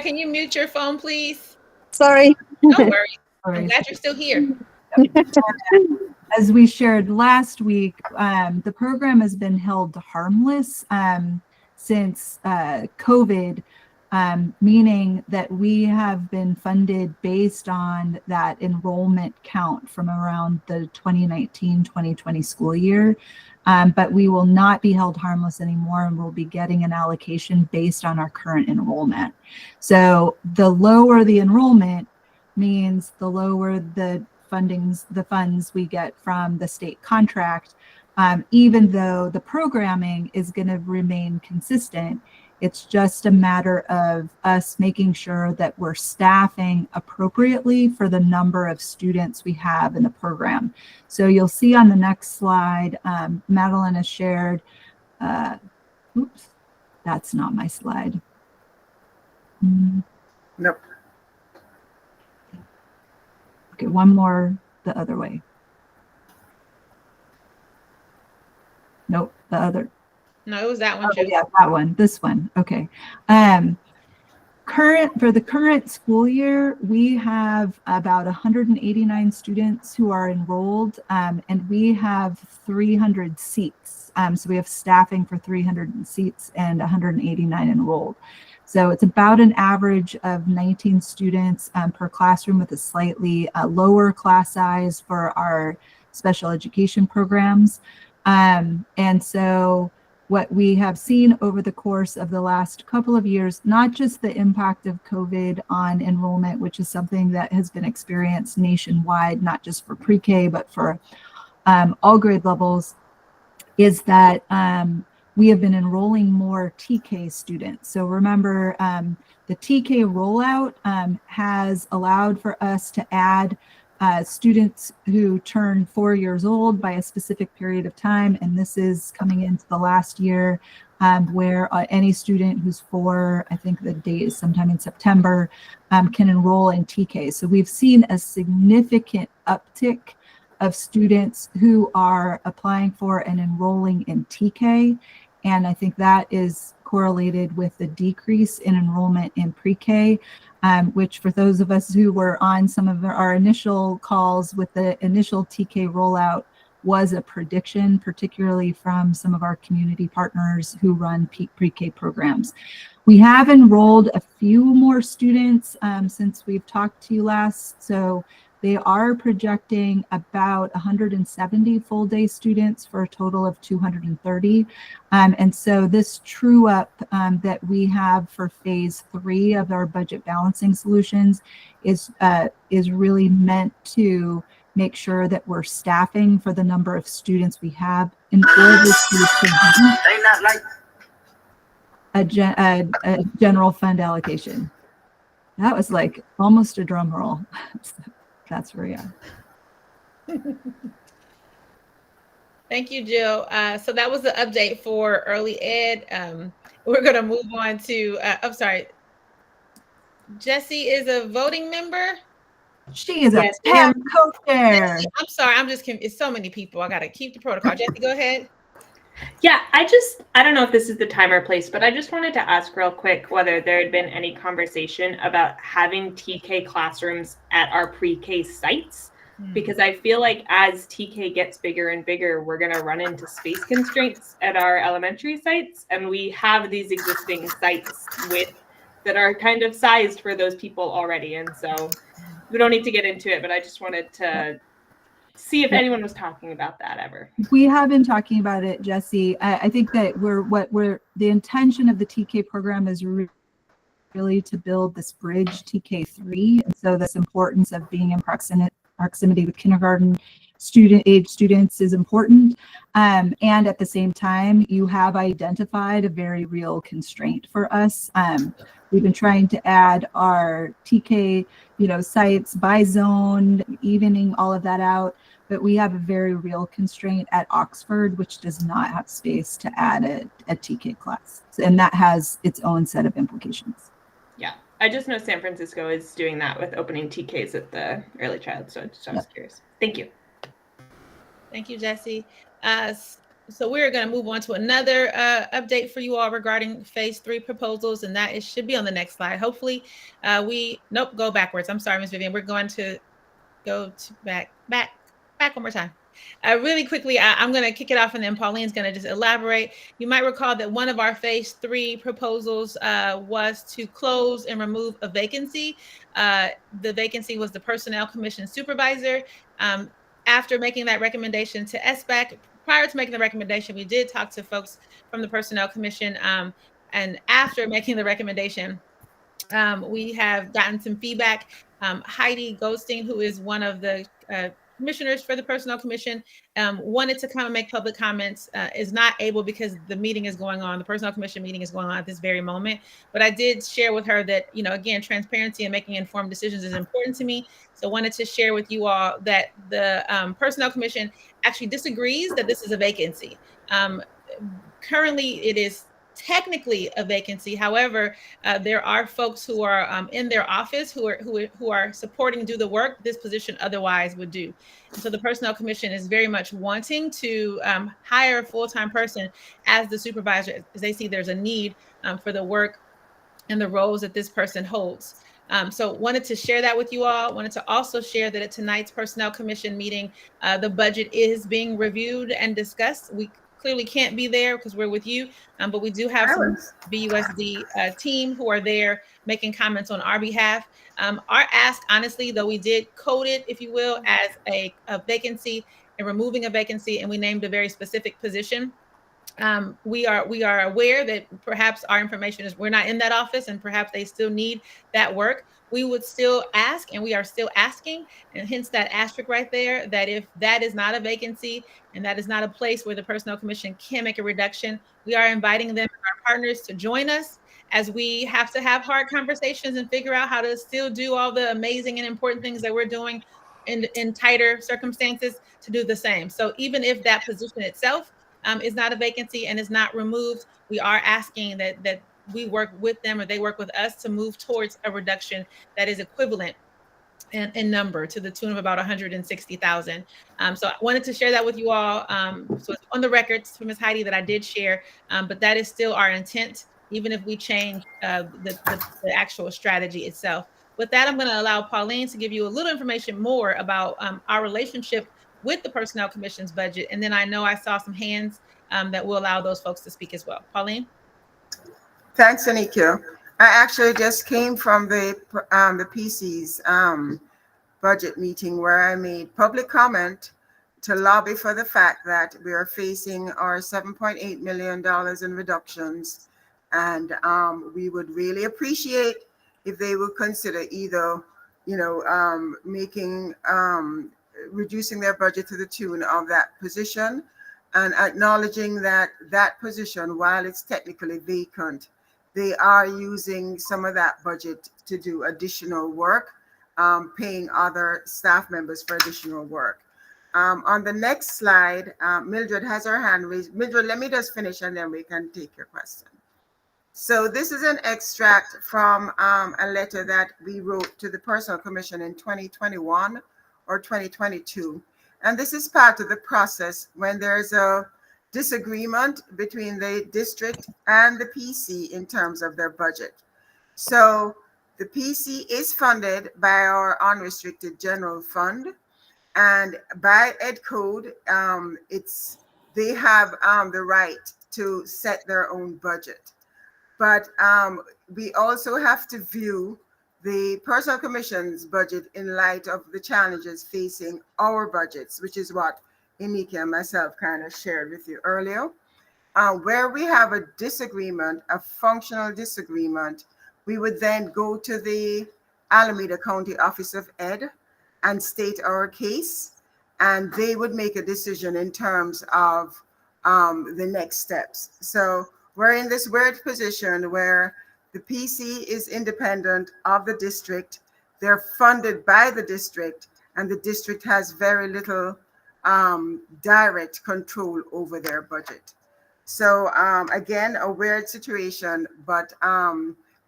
can you mute your phone, please? Sorry. Don't worry. I'm glad you're still here. As we shared last week, the program has been held harmless since COVID, meaning that we have been funded based on that enrollment count from around the 2019-2020 school year. But we will not be held harmless anymore, and we'll be getting an allocation based on our current enrollment. So the lower the enrollment means the lower the funds we get from the state contract, even though the programming is going to remain consistent. It's just a matter of us making sure that we're staffing appropriately for the number of students we have in the program. So you'll see on the next slide, Madeline has shared, oops, that's not my slide. Nope. Okay, one more the other way. Nope, the other. No, it was that one. Oh, yeah, that one. This one. Okay. For the current school year, we have about 189 students who are enrolled, and we have 300 seats. So we have staffing for 300 seats and 189 enrolled. So it's about an average of 19 students per classroom, with a slightly lower class size for our special education programs. And so what we have seen over the course of the last couple of years, not just the impact of COVID on enrollment, which is something that has been experienced nationwide, not just for pre-K, but for all grade levels, is that we have been enrolling more TK students. So remember, the TK rollout has allowed for us to add students who turn 4 years old by a specific period of time. And this is coming into the last year where any student who's 4, I think the date is sometime in September, can enroll in TK. So we've seen a significant uptick of students who are applying for and enrolling in TK. And I think that is correlated with the decrease in enrollment in pre-K, which for those of us who were on some of our initial calls with the initial TK rollout was a prediction, particularly from some of our community partners who run pre-K programs. We have enrolled a few more students since we've talked to you last. So They are projecting about 170 full-day students for a total of 230. And so this true up that we have for phase 3 of our budget balancing solutions is really meant to make sure that we're staffing for the number of students we have in order to produce a general fund allocation. That was like almost a drum roll. That's where we are. Thank you, Jill. So that was the update for early ed. We're going to move on to, I'm sorry, Jessie is a voting member? She is Yes, a PAC co-chair. I'm sorry, it's so many people. I got to keep the protocol. Jessie, go ahead. Yeah, I don't know if this is the time or place, but I just wanted to ask real quick whether there had been any conversation about having TK classrooms at our pre-K sites, because I feel like as TK gets bigger and bigger, we're going to run into space constraints at our elementary sites, and we have these existing sites that are kind of sized for those people already, and so we don't need to get into it, but I just wanted to see if anyone was talking about that ever. We have been talking about it, Jessie. I think that the intention of the TK program is really to build this bridge TK3. And so this importance of being in proximity with kindergarten age students is important. And at the same time, you have identified a very real constraint for us. We've been trying to add our TK, sites by zone, evening all of that out. But we have a very real constraint at Oxford, which does not have space to add a TK class. And that has its own set of implications. Yeah, I just know San Francisco is doing that with opening TKs at the early child. So I was curious. Thank you. Thank you, Jessie. So we're going to move on to another update for you all regarding phase 3 proposals, and that should be on the next slide. Hopefully go backwards. I'm sorry, Ms. Vivian. We're going to go to back one more time. Really quickly, I'm going to kick it off, and then Pauline's going to just elaborate. You might recall that one of our phase 3 proposals was to close and remove a vacancy. The vacancy was the Personnel Commission Supervisor. After making that recommendation to SBAC, prior to making the recommendation, we did talk to folks from the Personnel Commission. And after making the recommendation, we have gotten some feedback. Heidi Goldstein, who is one of the commissioners for the Personnel Commission, wanted to come and make public comments, is not able because the meeting is going on. The Personnel Commission meeting is going on at this very moment. But I did share with her that, again, transparency and making informed decisions is important to me. So wanted to share with you all that the Personnel Commission actually disagrees that this is a vacancy. Currently, it is technically a vacancy. However, there are folks who are in their office who are supporting do the work this position otherwise would do. And so the Personnel Commission is very much wanting to hire a full-time person as the supervisor, as they see there's a need for the work and the roles that this person holds. So wanted to share that with you all. Wanted to also share that at tonight's Personnel Commission meeting, the budget is being reviewed and discussed. We clearly can't be there because we're with you, but we do have some BUSD team who are there making comments on our behalf. Our ask, honestly, though we did code it, if you will, as a vacancy and removing a vacancy, and we named a very specific position. We are aware that perhaps our information we're not in that office and perhaps they still need that work. We would still ask, and we are still asking, and hence that asterisk right there, that if that is not a vacancy and that is not a place where the Personnel Commission can make a reduction, we are inviting them, our partners, to join us as we have to have hard conversations and figure out how to still do all the amazing and important things that we're doing in tighter circumstances to do the same. So even if that position itself is not a vacancy and is not removed, we are asking that we work with them or they work with us to move towards a reduction that is equivalent in number to the tune of about 160,000. So I wanted to share that with you all. So it's on the records from Ms. Heidi that I did share, but that is still our intent, even if we change the actual strategy itself. With that, I'm going to allow Pauline to give you a little information more about our relationship with the Personnel Commission's budget. And then I know I saw some hands that will allow those folks to speak as well. Pauline? Thanks, Anika. I actually just came from the PC's budget meeting where I made public comment to lobby for the fact that we are facing our $7.8 million in reductions. And we would really appreciate if they would consider either, reducing their budget to the tune of that position, and acknowledging that that position, while it's technically vacant, they are using some of that budget to do additional work, paying other staff members for additional work. On the next slide, Mildred has her hand raised. Mildred, let me just finish and then we can take your question. So this is an extract from a letter that we wrote to the Personnel Commission in 2021 or 2022. And this is part of the process when there's a disagreement between the district and the PC in terms of their budget. So the PC is funded by our unrestricted general fund, and by Ed Code, they have the right to set their own budget. But we also have to view the Personnel Commission's budget in light of the challenges facing our budgets, which is what Iniki and myself kind of shared with you earlier. Where we have a disagreement, a functional disagreement, we would then go to the Alameda County Office of Ed and state our case, and they would make a decision in terms of the next steps. So we're in this weird position where the PC is independent of the district, they're funded by the district, and the district has very little direct control over their budget. So again, a weird situation, but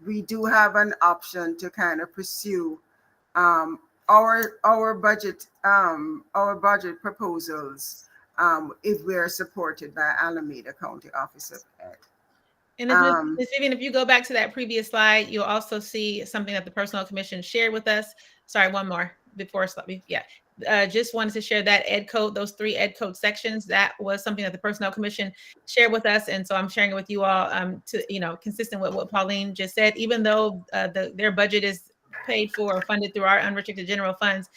we do have an option to kind of pursue our budget proposals if we're supported by Alameda County Office of Ed. And Ms. Vivian, if you go back to that previous slide, you'll also see something that the Personnel Commission shared with us. Sorry, one more before, yeah. Just wanted to share that Ed Code, those 3 Ed Code sections. That was something that the Personnel Commission shared with us, and so I'm sharing it with you all to, consistent with what Pauline just said. Even though their budget is paid for or funded through our unrestricted general funds,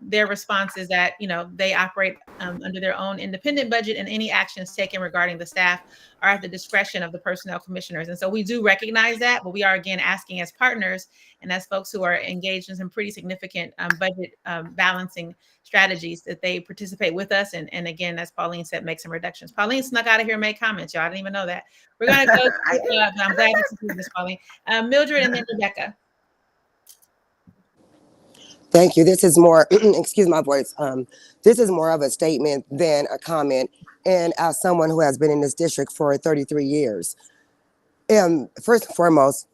their response is that they operate under their own independent budget, and any actions taken regarding the staff are at the discretion of the personnel commissioners. And so we do recognize that, but we are again asking as partners and as folks who are engaged in some pretty significant budget balancing strategies that they participate with us. And again, as Pauline said, make some reductions. Pauline snuck out of here and made comments, y'all. I didn't even know that. We're gonna go. I'm glad to see this, Pauline. Mildred and then Rebecca. Thank you. This is more, excuse my voice. This is more of a statement than a comment. And as someone who has been in this district for 33 years, first and foremost,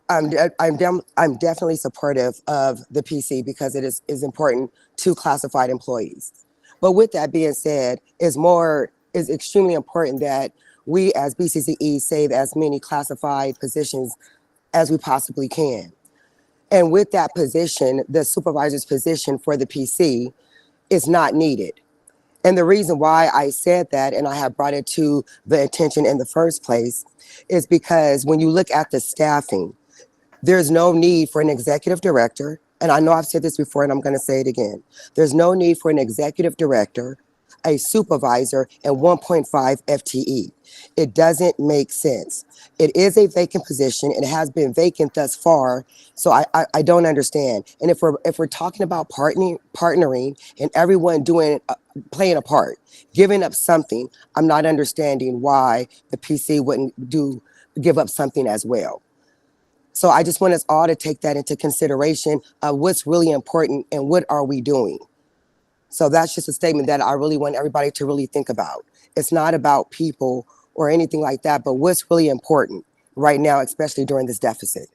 I'm definitely supportive of the PC because it is important to classified employees. But with that being said, it's extremely important that we as BCCE save as many classified positions as we possibly can. And with that position, the supervisor's position for the PC is not needed. And the reason why I said that, and I have brought it to the attention in the first place, is because when you look at the staffing, there's no need for an executive director. And I know I've said this before, and I'm going to say it again. There's no need for an executive director, a supervisor, and 1.5 FTE. It doesn't make sense. It is a vacant position. It has been vacant thus far. So I don't understand. And if we're talking about partnering and everyone playing a part, giving up something, I'm not understanding why the PC wouldn't give up something as well. So I just want us all to take that into consideration of what's really important and what are we doing. So that's just a statement that I really want everybody to really think about. It's not about people or anything like that, but what's really important right now, especially during this deficit.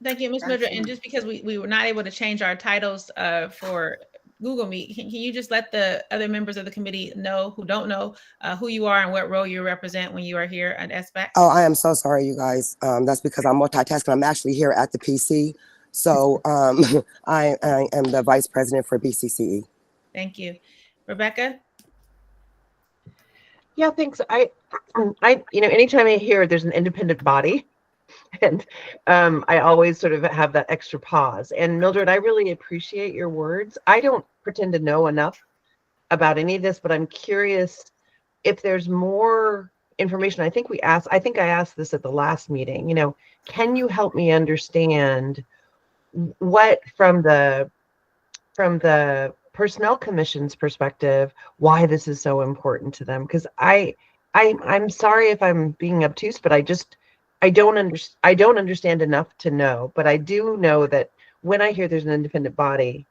Thank you, Ms. Mildred. And just because we were not able to change our titles for Google Meet, can you just let the other members of the committee know who don't know who you are and what role you represent when you are here at SBAC? Oh, I am so sorry, you guys. That's because I'm multitasking. I'm actually here at the PC. So I am the vice president for BCCE. Thank you. Rebecca? Yeah, thanks. I anytime I hear there's an independent body, And I always sort of have that extra pause. And Mildred, I really appreciate your words. I don't pretend to know enough about any of this, but I'm curious if there's more information. I think I asked this at the last meeting, can you help me understand what from the personnel commission's perspective, why this is so important to them? Because I'm sorry if I'm being obtuse, but I don't understand enough to know. But I do know that when I hear there's an independent body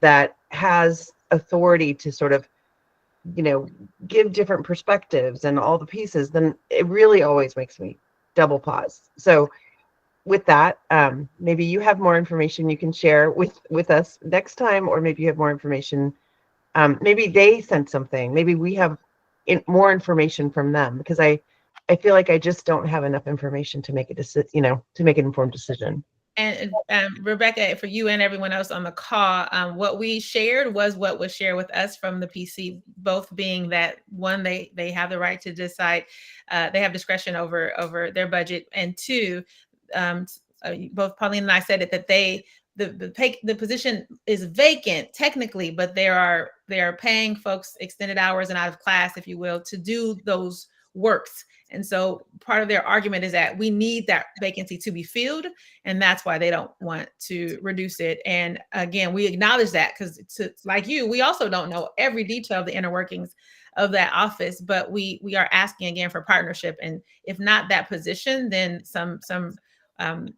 that has authority to sort of, give different perspectives and all the pieces, then it really always makes me double pause. So with that, maybe you have more information you can share with us next time, or maybe you have more information. Maybe they sent something. Maybe we have more information from them, because I feel like I just don't have enough information to make a decision, to make an informed decision. And Rebecca, for you and everyone else on the call, what we shared was what was shared with us from the PC, both being that one, they have the right to decide, they have discretion over their budget, and two, both Pauline and I said it, that the position is vacant technically, but they are paying folks extended hours and out of class, if you will, to do those works. And so part of their argument is that we need that vacancy to be filled, and that's why they don't want to reduce it. And again, we acknowledge that, because like you, we also don't know every detail of the inner workings of that office, but we are asking again for partnership. And if not that position, then some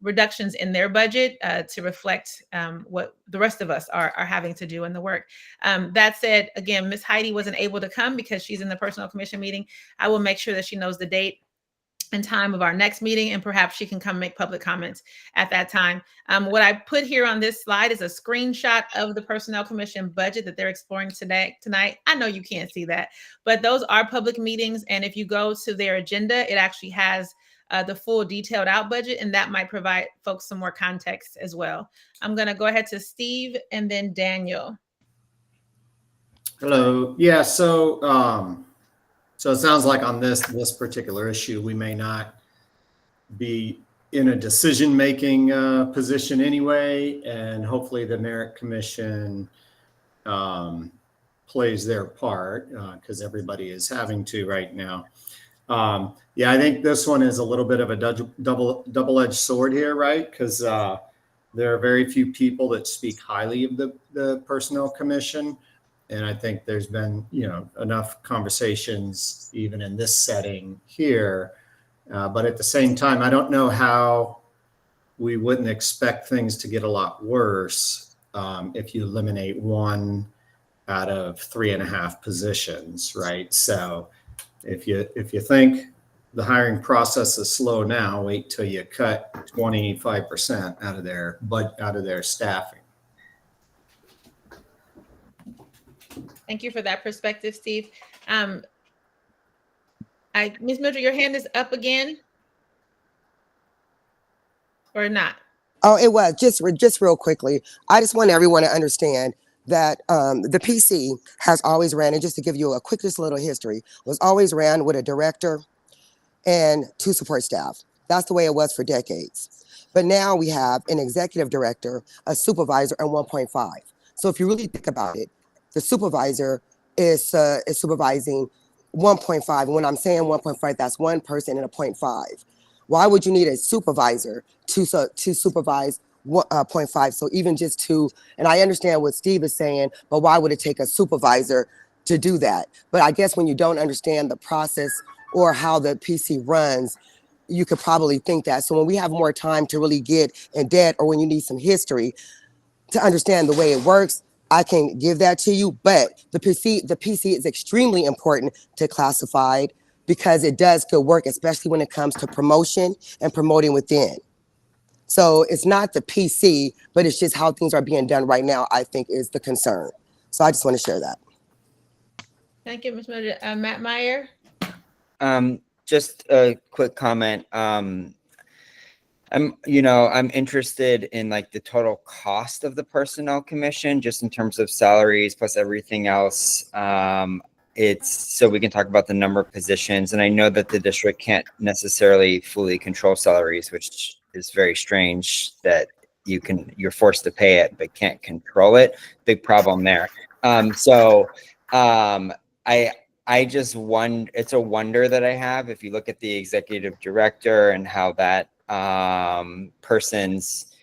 reductions in their budget to reflect what the rest of us are having to do in the work. That said, again, Ms. Heidi wasn't able to come because she's in the Personnel Commission meeting. I will make sure that she knows the date and time of our next meeting, and perhaps she can come make public comments at that time. What I put here on this slide is a screenshot of the Personnel Commission budget that they're exploring tonight. I know you can't see that, but those are public meetings. And if you go to their agenda, it actually has the full detailed out budget, and that might provide folks some more context as well. I'm going to go ahead to Steve and then Daniel. Hello. Yeah. So it sounds like on this particular issue, we may not be in a decision-making position anyway, and hopefully the Merit Commission plays their part, because everybody is having to right now. Yeah, I think this one is a little bit of a double-edged sword here, right? Because there are very few people that speak highly of the Personnel Commission. And I think there's been, enough conversations even in this setting here. But at the same time, I don't know how we wouldn't expect things to get a lot worse if you eliminate 1 out of 3.5 positions, right? So if you think the hiring process is slow now, wait till you cut 25% out of their staffing. Thank you for that perspective, Steve. Ms. Mildred, your hand is up again, or not? Oh, it was just real quickly. I just want everyone to understand that the PC has always ran, and just to give you a quick, just a little history, was always ran with a director and 2 support staff. That's the way it was for decades. But now we have an executive director, a supervisor, and 1.5. So if you really think about it, the supervisor is supervising 1.5. And when I'm saying 1.5, that's 1 person and a 0.5. Why would you need a supervisor to supervise 0.5? So even just 2, and I understand what Steve is saying, but why would it take a supervisor to do that? But I guess when you don't understand the process or how the PC runs, you could probably think that. So when we have more time to really get in depth, or when you need some history to understand the way it works, I can give that to you. But the PC is extremely important to classified, because it does good work, especially when it comes to promotion and promoting within. So it's not the PC, but it's just how things are being done right now, I think, is the concern. So I just want to share that. Thank you, Ms. Mildred. Matt Meyer. Just a quick comment. I'm interested in like the total cost of the Personnel Commission, just in terms of salaries plus everything else. it's so we can talk about the number of positions. And I know that the district can't necessarily fully control salaries, which is very strange that you're forced to pay it, but can't control it. Big problem there. I just wonder, it's a wonder that I have, if you look at the executive director and how that person's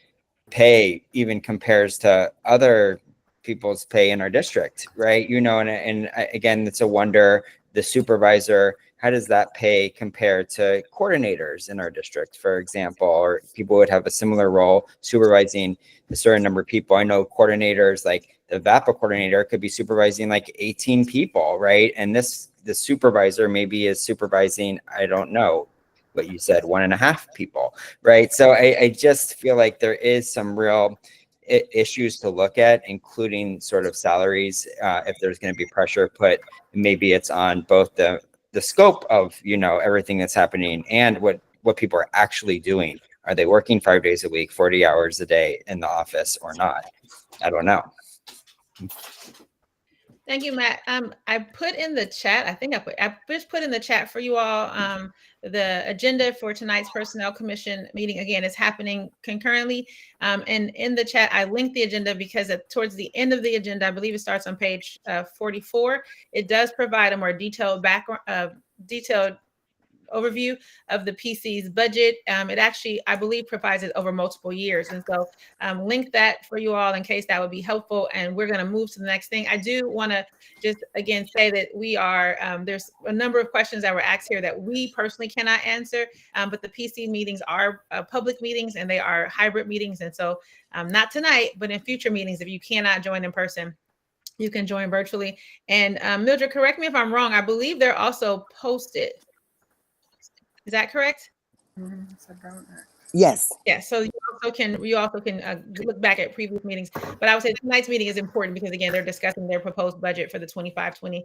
pay even compares to other people's pay in our district, right? And again, it's a wonder. The supervisor, how does that pay compare to coordinators in our district, for example, or people would have a similar role supervising a certain number of people? I know coordinators, like the VAPA coordinator could be supervising like 18 people, right? And the supervisor maybe is supervising, I don't know what you said, 1.5 people, right? So I just feel like there is some real issues to look at, including sort of salaries. If there's going to be pressure put, maybe it's on both the scope of, everything that's happening and what people are actually doing. Are they working 5 days a week, 40 hours a day in the office or not? I don't know. Thank you, Matt. I put in the chat, I just put in the chat for you all, the agenda for tonight's Personnel Commission meeting. Again, is happening concurrently. And in the chat, I linked the agenda because towards the end of the agenda, I believe it starts on page 44, it does provide a more detailed detailed overview of the PC's budget. It actually, I believe, provides it over multiple years. And so link that for you all in case that would be helpful. And we're going to move to the next thing. I do want to just, again, say that we are, there's a number of questions that were asked here that we personally cannot answer, but the PC meetings are public meetings and they are hybrid meetings. And so not tonight, but in future meetings, if you cannot join in person, you can join virtually. And Mildred, correct me if I'm wrong, I believe they're also posted. Is that correct? Yes. Yeah. So you also can look back at previous meetings. But I would say tonight's meeting is important because, again, they're discussing their proposed budget for the 25-26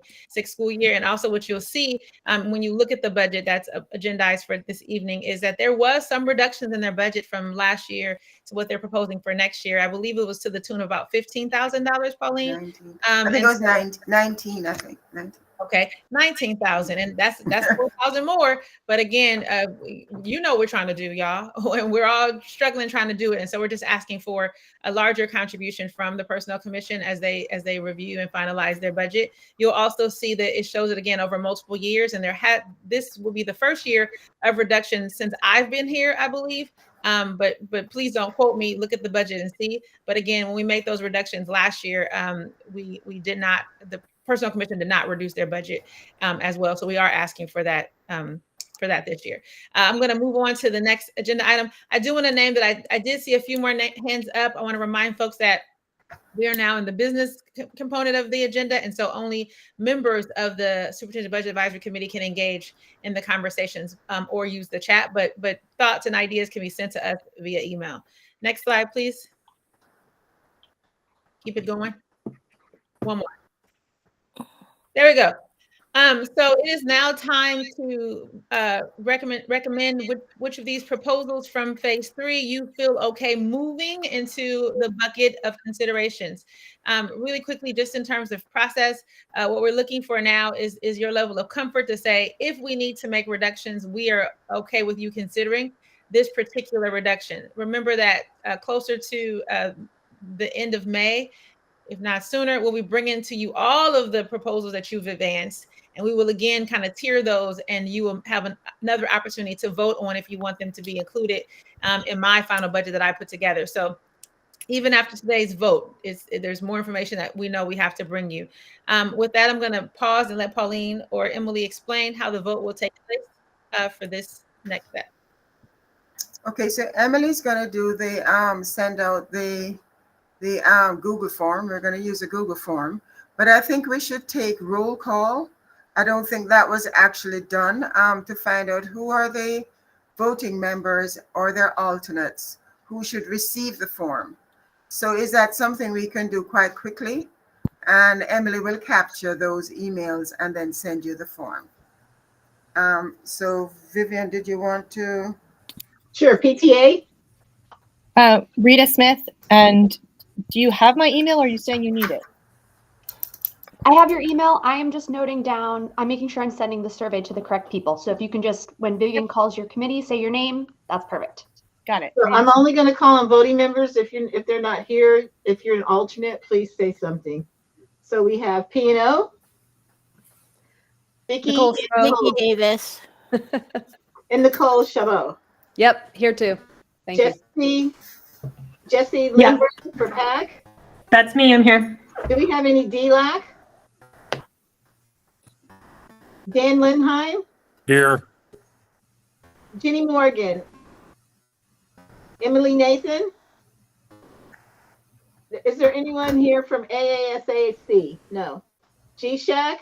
school year. And also what you'll see when you look at the budget that's agendized for this evening is that there was some reductions in their budget from last year to what they're proposing for next year. I believe it was to the tune of about $15,000, Pauline. 19. I think it was 19, I think. 19. Okay, 19,000, and that's 4,000 more. But again, we're trying to do, y'all, and we're all struggling trying to do it. And so we're just asking for a larger contribution from the Personnel Commission as they review and finalize their budget. You'll also see that it shows it again over multiple years, and this will be the first year of reduction since I've been here, I believe. But please don't quote me. Look at the budget and see. But again, when we made those reductions last year, we did not. The Personnel Commission did not reduce their budget as well. So we are asking for that this year. I'm going to move on to the next agenda item. I do want to name that I did see a few more hands up. I want to remind folks that we are now in the business component of the agenda. And so only members of the Superintendent Budget Advisory Committee can engage in the conversations or use the chat, but thoughts and ideas can be sent to us via email. Next slide, please. Keep it going. One more. There we go. So it is now time to recommend which of these proposals from phase 3 you feel okay moving into the bucket of considerations. Really quickly, just in terms of process, what we're looking for now is your level of comfort to say, if we need to make reductions, we are okay with you considering this particular reduction. Remember that closer to the end of May, if not sooner, we'll be bringing to you all of the proposals that you've advanced, and we will again kind of tier those, and you will have another opportunity to vote on if you want them to be included in my final budget that I put together. So even after today's vote, there's more information that we know we have to bring you. With that, I'm going to pause and let Pauline or Emily explain how the vote will take place for this next step. Okay, so Emily's going to do send out the Google form. We're going to use a Google form, but I think we should take roll call. I don't think that was actually done to find out who are the voting members or their alternates who should receive the form. So is that something we can do quite quickly? And Emily will capture those emails and then send you the form. So Vivian, did you want to? Sure, PTA. Rita Smith, and do you have my email or are you saying you need it? I have your email. I am just noting down, I'm making sure I'm sending the survey to the correct people. So if you can just, when Vivian calls your committee, say your name, that's perfect. Got it. So I'm only going to call on voting members. If they're not here, if you're an alternate, please say something. So we have P&O, Vicky, Vicky Davis, and Nicole Chabot. Yep, here too. Thank you. Jesse Yeah. Lindbergh for PAC. That's me. I'm here. Do we have any DLAC? Dan Lindheim, Here. Jenny Morgan, Emily Nathan. Is there anyone here from AASAC? No. GSHAC?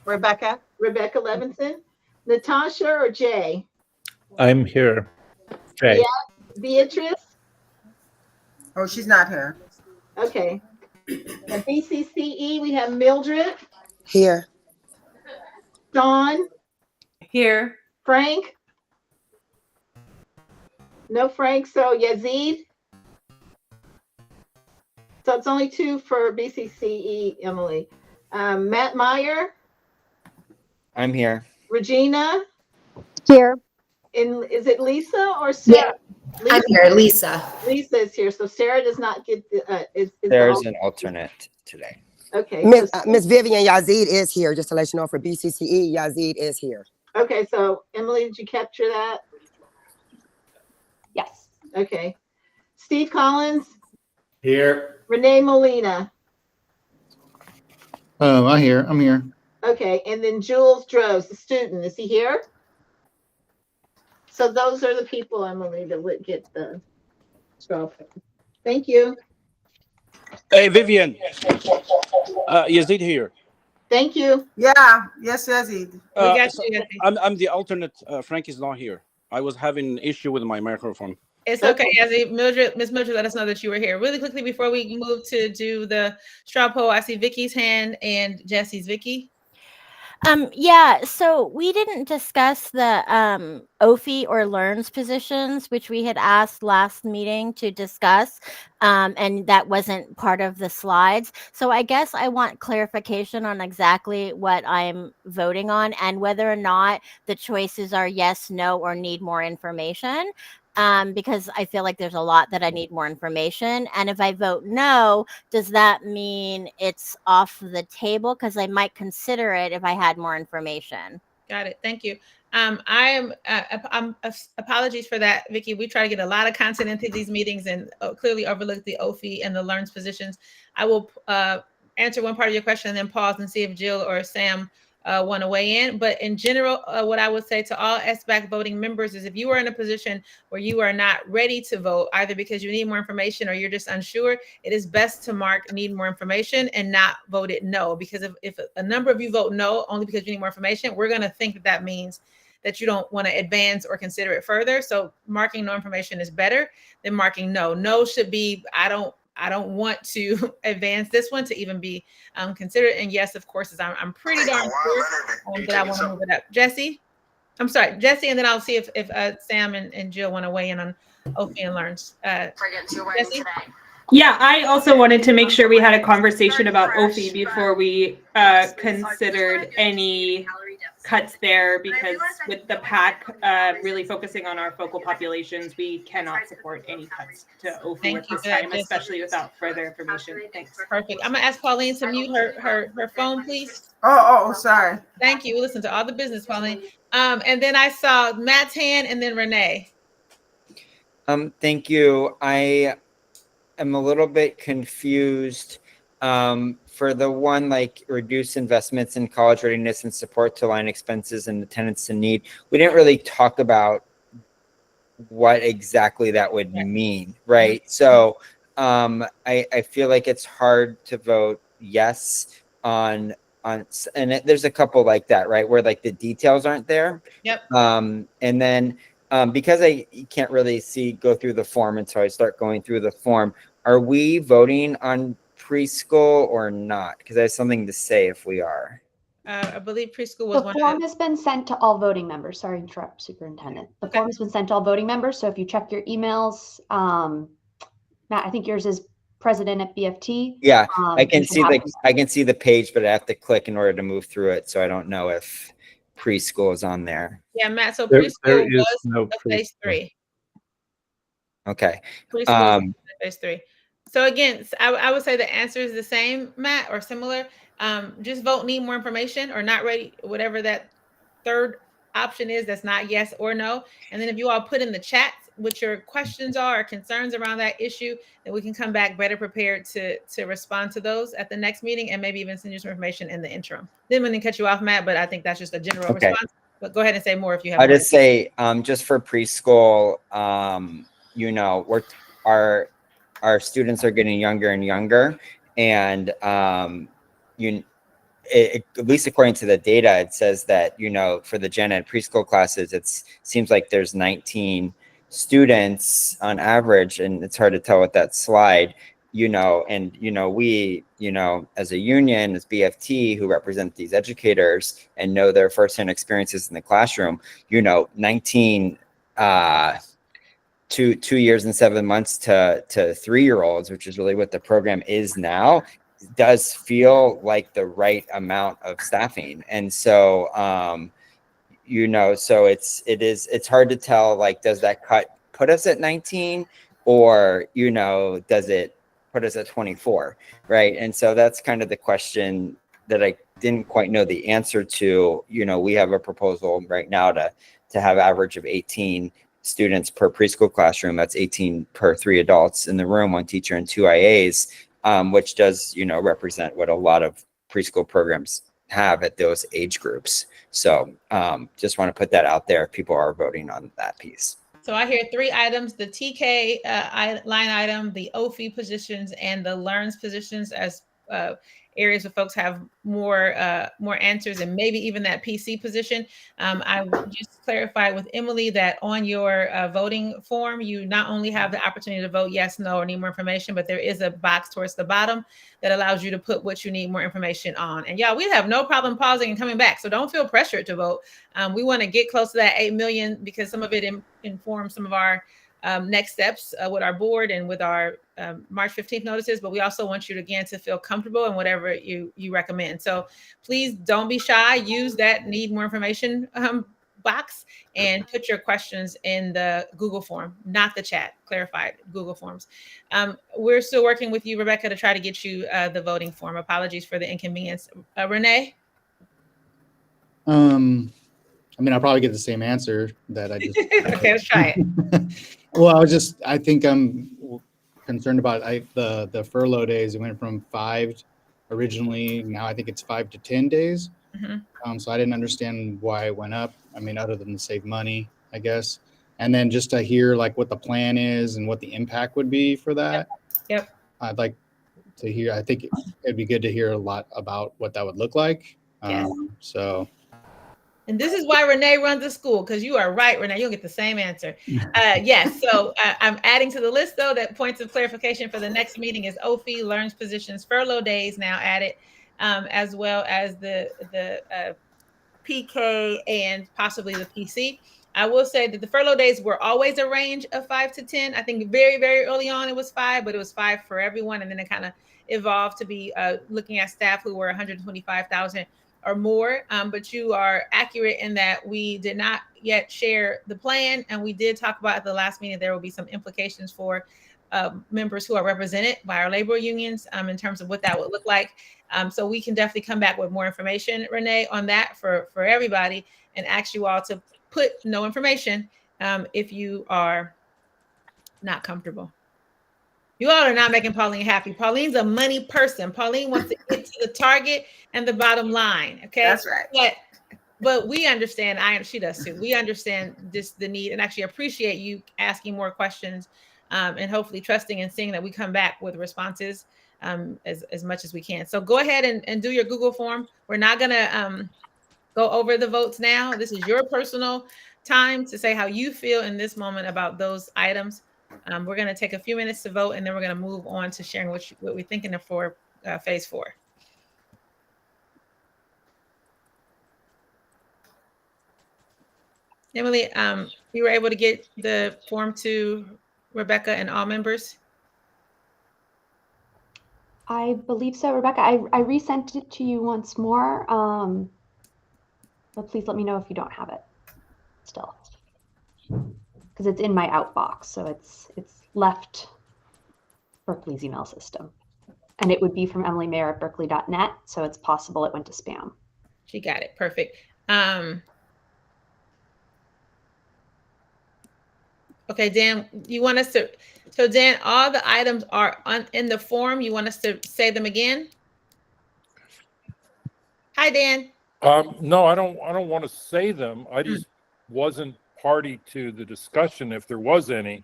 Rebecca Levinson. Natasha or Jay? I'm here. Okay. Beatrice? Oh, she's not here. Okay. At BCCE, we have Mildred. Here. Dawn? Here. Frank? No Frank, so Yazid? So it's only 2 for BCCE, Emily. Matt Meyer? I'm here. Regina? Here. And is it Lisa or Sarah? I'm here, Lisa. Lisa is here, so Sarah does not get the. There's an alternate today. Okay. Miss Vivian Yazid is here, just to let you know, for BCCE, Yazid is here. Okay, so Emily, did you capture that? Yes. Okay. Steve Collins, Here. Renee Molina. I'm here. Okay, and then Jules Droves, the student. Is he here? So those are the people, Emily, that would get the straw poll. Thank you. Hey, Vivian. Yazid here. Thank you. Yeah. Yes, Yazid. I'm the alternate. Frank is not here. I was having an issue with my microphone. It's okay, Yazzie. Miss Mildred, let us know that you were here. Really quickly before we move to do the straw poll, I see Vicky's hand and Jesse's. Vicky. Yeah, so we didn't discuss the OFI or LEARNS positions, which we had asked last meeting to discuss, and that wasn't part of the slides. So I guess I want clarification on exactly what I'm voting on and whether or not the choices are yes, no, or need more information. Because I feel like there's a lot that I need more information. And if I vote no, does that mean it's off the table? Because I might consider it if I had more information. Got it. Thank you. I'm apologies for that, Vicky. We try to get a lot of content into these meetings and clearly overlook the OFI and the LEARNS positions. I will answer one part of your question and then pause and see if Jill or Sam want to weigh in. But in general, what I would say to all SBAC voting members is if you are in a position where you are not ready to vote, either because you need more information or you're just unsure, it is best to mark need more information and not vote it no. Because if a number of you vote no only because you need more information, we're going to think that means that you don't want to advance or consider it further. So marking no information is better than marking no. No should be, I don't want to advance this one to even be considered. And yes, of course, I'm pretty darn sure that I want to move it up. Jesse, and then I'll see if Sam and Jill want to weigh in on OFI and LEARNS. Jesse? Yeah, I also wanted to make sure we had a conversation about OFI before we considered any cuts there, because with the PAC really focusing on our focal populations, we cannot support any cuts to OFI at this time, especially without further information. Thanks. Perfect. I'm gonna ask Pauline to mute her phone, please. Oh, sorry. Thank you. We'll listen to all the business, Pauline. And then I saw Matt's hand and then Renee. Thank you. I am a little bit confused for the one, like reduce investments in college readiness and support to line expenses and attendance to need. We didn't really talk about what exactly that would mean, right? So I feel like it's hard to vote yes on there's a couple like that, right? Where like the details aren't there. Yep. And then because I can't really go through the form until I start going through the form, are we voting on preschool or not? Because I have something to say if we are. I believe preschool was The form has been sent to all voting members. Sorry to interrupt, Superintendent. The form has been sent to all voting members. So if you check your emails, Matt, I think yours is president at BFT. Yeah, I you can should see have I can see the page, but I have to click in order to move through it. So I don't know if preschool is on there. Yeah, Matt. So There preschool is was no a phase preschool. 3. Okay. Preschool was phase 3. So again, I would say the answer is the same, Matt, or similar. Just vote need more information or not ready, whatever that third option is that's not yes or no. And then if you all put in the chat what your questions are or concerns around that issue, then we can come back better prepared to respond to those at the next meeting and maybe even send you some information in the interim. Didn't mean to cut you off, Matt, but I think that's just a general Okay. response. But go ahead and say more if you have I'll more. just say, just for preschool, you know, our students are getting younger and younger, and at least according to the data, it says that, you know, for the gen ed preschool classes, seems like there's 19 students on average, and it's hard to tell with that slide, you know, and, you know, we, you know, as a union, as BFT, who represent these educators and know their firsthand experiences in the classroom, you know, 19, 2 years and 7 months to 3-year-olds, which is really what the program is now, does feel like the right amount of staffing. And so, you know, so it's hard to tell, like, does that cut put us at 19, or, you know, does it put us at 24, right? And so that's kind of the question that I didn't quite know the answer to. You know, we have a proposal right now to have average of 18 students per preschool classroom. That's 18 per 3 adults in the room, 1 teacher and 2 IAs, which does, you know, represent what a lot of preschool programs have at those age groups. So just want to put that out there if people are voting on that piece. So I hear 3 items: the TK line item, the OFI positions, and the LEARNS positions as areas where folks have more answers, and maybe even that PC position. I just clarified with Emily that on your voting form, you not only have the opportunity to vote yes, no, or need more information, but there is a box towards the bottom that allows you to put what you need more information on. And yeah, we have no problem pausing and coming back. So don't feel pressured to vote. We want to get close to that 8 million because some of it informs some of our next steps with our board and with our March 15th notices, but we also want you to, again, to feel comfortable in whatever you recommend. So please don't be shy. Use that need more information box and put your questions in the Google form, not the chat, clarified Google forms. We're still working with you, Rebecca, to try to get you the voting form. Apologies for the inconvenience. Renee? I mean, I'll probably get the same answer that I just. Okay, let's try it. Well, I think I'm concerned about the furlough days. It went from 5 originally. Now I think it's 5 to 10 days. Mm-hmm. So I didn't understand why it went up. I mean, other than to save money, I guess. And then just to hear like what the plan is and what the impact would be for that. Yep. I'd like to hear. I think it'd be good to hear a lot about what that would look like. Yes. So. And this is why Renee runs the school, because you are right, Renee. You'll get the same answer. Yes. So I'm adding to the list, though, that points of clarification for the next meeting is OFI, LEARNS positions, furlough days now added, as well as the PK and possibly the PC. I will say that the furlough days were always a range of 5 to 10. I think very, very early on it was 5, but it was 5 for everyone. And then it kind of evolved to be looking at staff who were 125,000 or more. But you are accurate in that we did not yet share the plan. And we did talk about at the last meeting, there will be some implications for members who are represented by our labor unions in terms of what that would look like. So we can definitely come back with more information, Renee, on that for everybody, and ask you all to put no information if you are not comfortable. You all are not making Pauline happy. Pauline's a money person. Pauline wants to get to the target and the bottom line. Okay. That's right. But we understand, she does too. We understand the need and actually appreciate you asking more questions and hopefully trusting and seeing that we come back with responses as much as we can. So go ahead and do your Google form. We're not going to go over the votes now. This is your personal time to say how you feel in this moment about those items. We're going to take a few minutes to vote, and then we're going to move on to sharing what we're thinking of for phase 4. Emily, you were able to get the form to Rebecca and all members? I believe so, Rebecca. I resent it to you once more. But please let me know if you don't have it still, because it's in my outbox, so it's left Berkeley's email system, and it would be from Emily Mayer at berkeley.net. So it's possible it went to spam. She got it. Perfect. Okay, Dan, you want us to, so Dan, all the items are in the form. You want us to say them again? Hi, Dan. No, I don't want to say them. I just wasn't party to the discussion if there was any,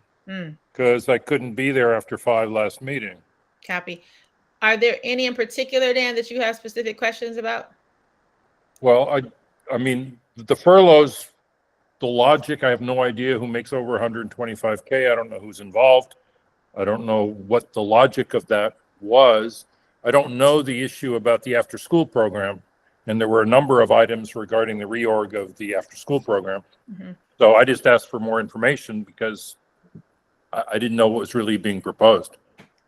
because I couldn't be there after 5 last meeting. Copy. Are there any in particular, Dan, that you have specific questions about? Well, I mean, the furloughs, the logic, I have no idea who makes over 125K. I don't know who's involved. I don't know what the logic of that was. I don't know the issue about the after school program. And there were a number of items regarding the reorg of the after school program. So I just asked for more information because I didn't know what was really being proposed.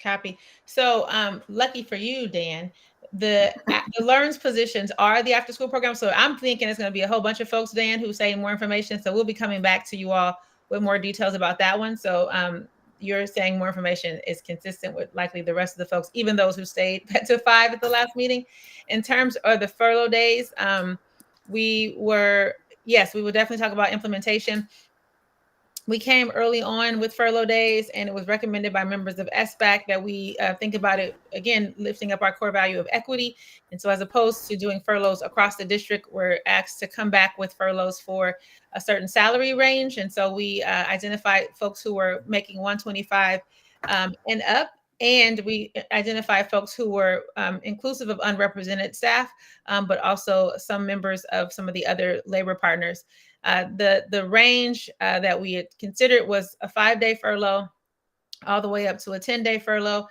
Copy. So lucky for you, Dan, the LEARN's positions are the after school program. So I'm thinking it's going to be a whole bunch of folks, Dan, who say more information. So we'll be coming back to you all with more details about that one. So you're saying more information is consistent with likely the rest of the folks, even those who stayed to 5 at the last meeting. In terms of the furlough days, we will definitely talk about implementation. We came early on with furlough days, and it was recommended by members of SBAC that we think about it, again, lifting up our core value of equity. And so as opposed to doing furloughs across the district, we're asked to come back with furloughs for a certain salary range. And so we identified folks who were making 125 and up. And we identify folks who were inclusive of unrepresented staff, but also some members of some of the other labor partners. The range that we had considered was a 5-day furlough all the way up to a 10-day furlough,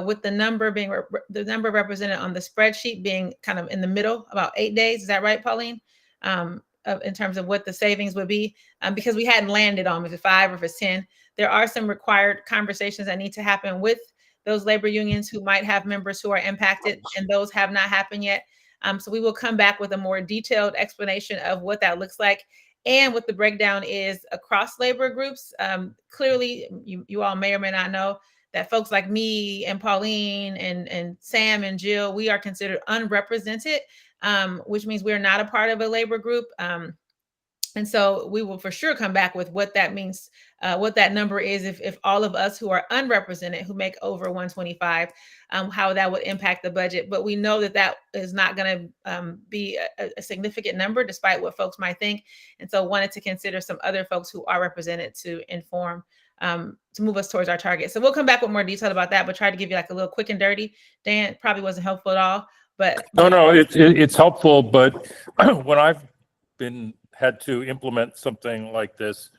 with the number being the number represented on the spreadsheet being kind of in the middle, about 8 days. Is that right, Pauline? In terms of what the savings would be, because we hadn't landed on if it's 5 or if it's 10. There are some required conversations that need to happen with those labor unions who might have members who are impacted, and those have not happened yet. So we will come back with a more detailed explanation of what that looks like and what the breakdown is across labor groups. Clearly, you all may or may not know that folks like me and Pauline and Sam and Jill, we are considered unrepresented, which means we're not a part of a labor group. And so we will for sure come back with what that means, what that number is if all of us who are unrepresented, who make over 125, how that would impact the budget. But we know that that is not going to be a significant number, despite what folks might think. And so wanted to consider some other folks who are represented to inform, to move us towards our target. So we'll come back with more detail about that, but try to give you like a little quick and dirty. Dan, probably wasn't helpful at all, but. No, it's helpful. But when I've had to implement something like this,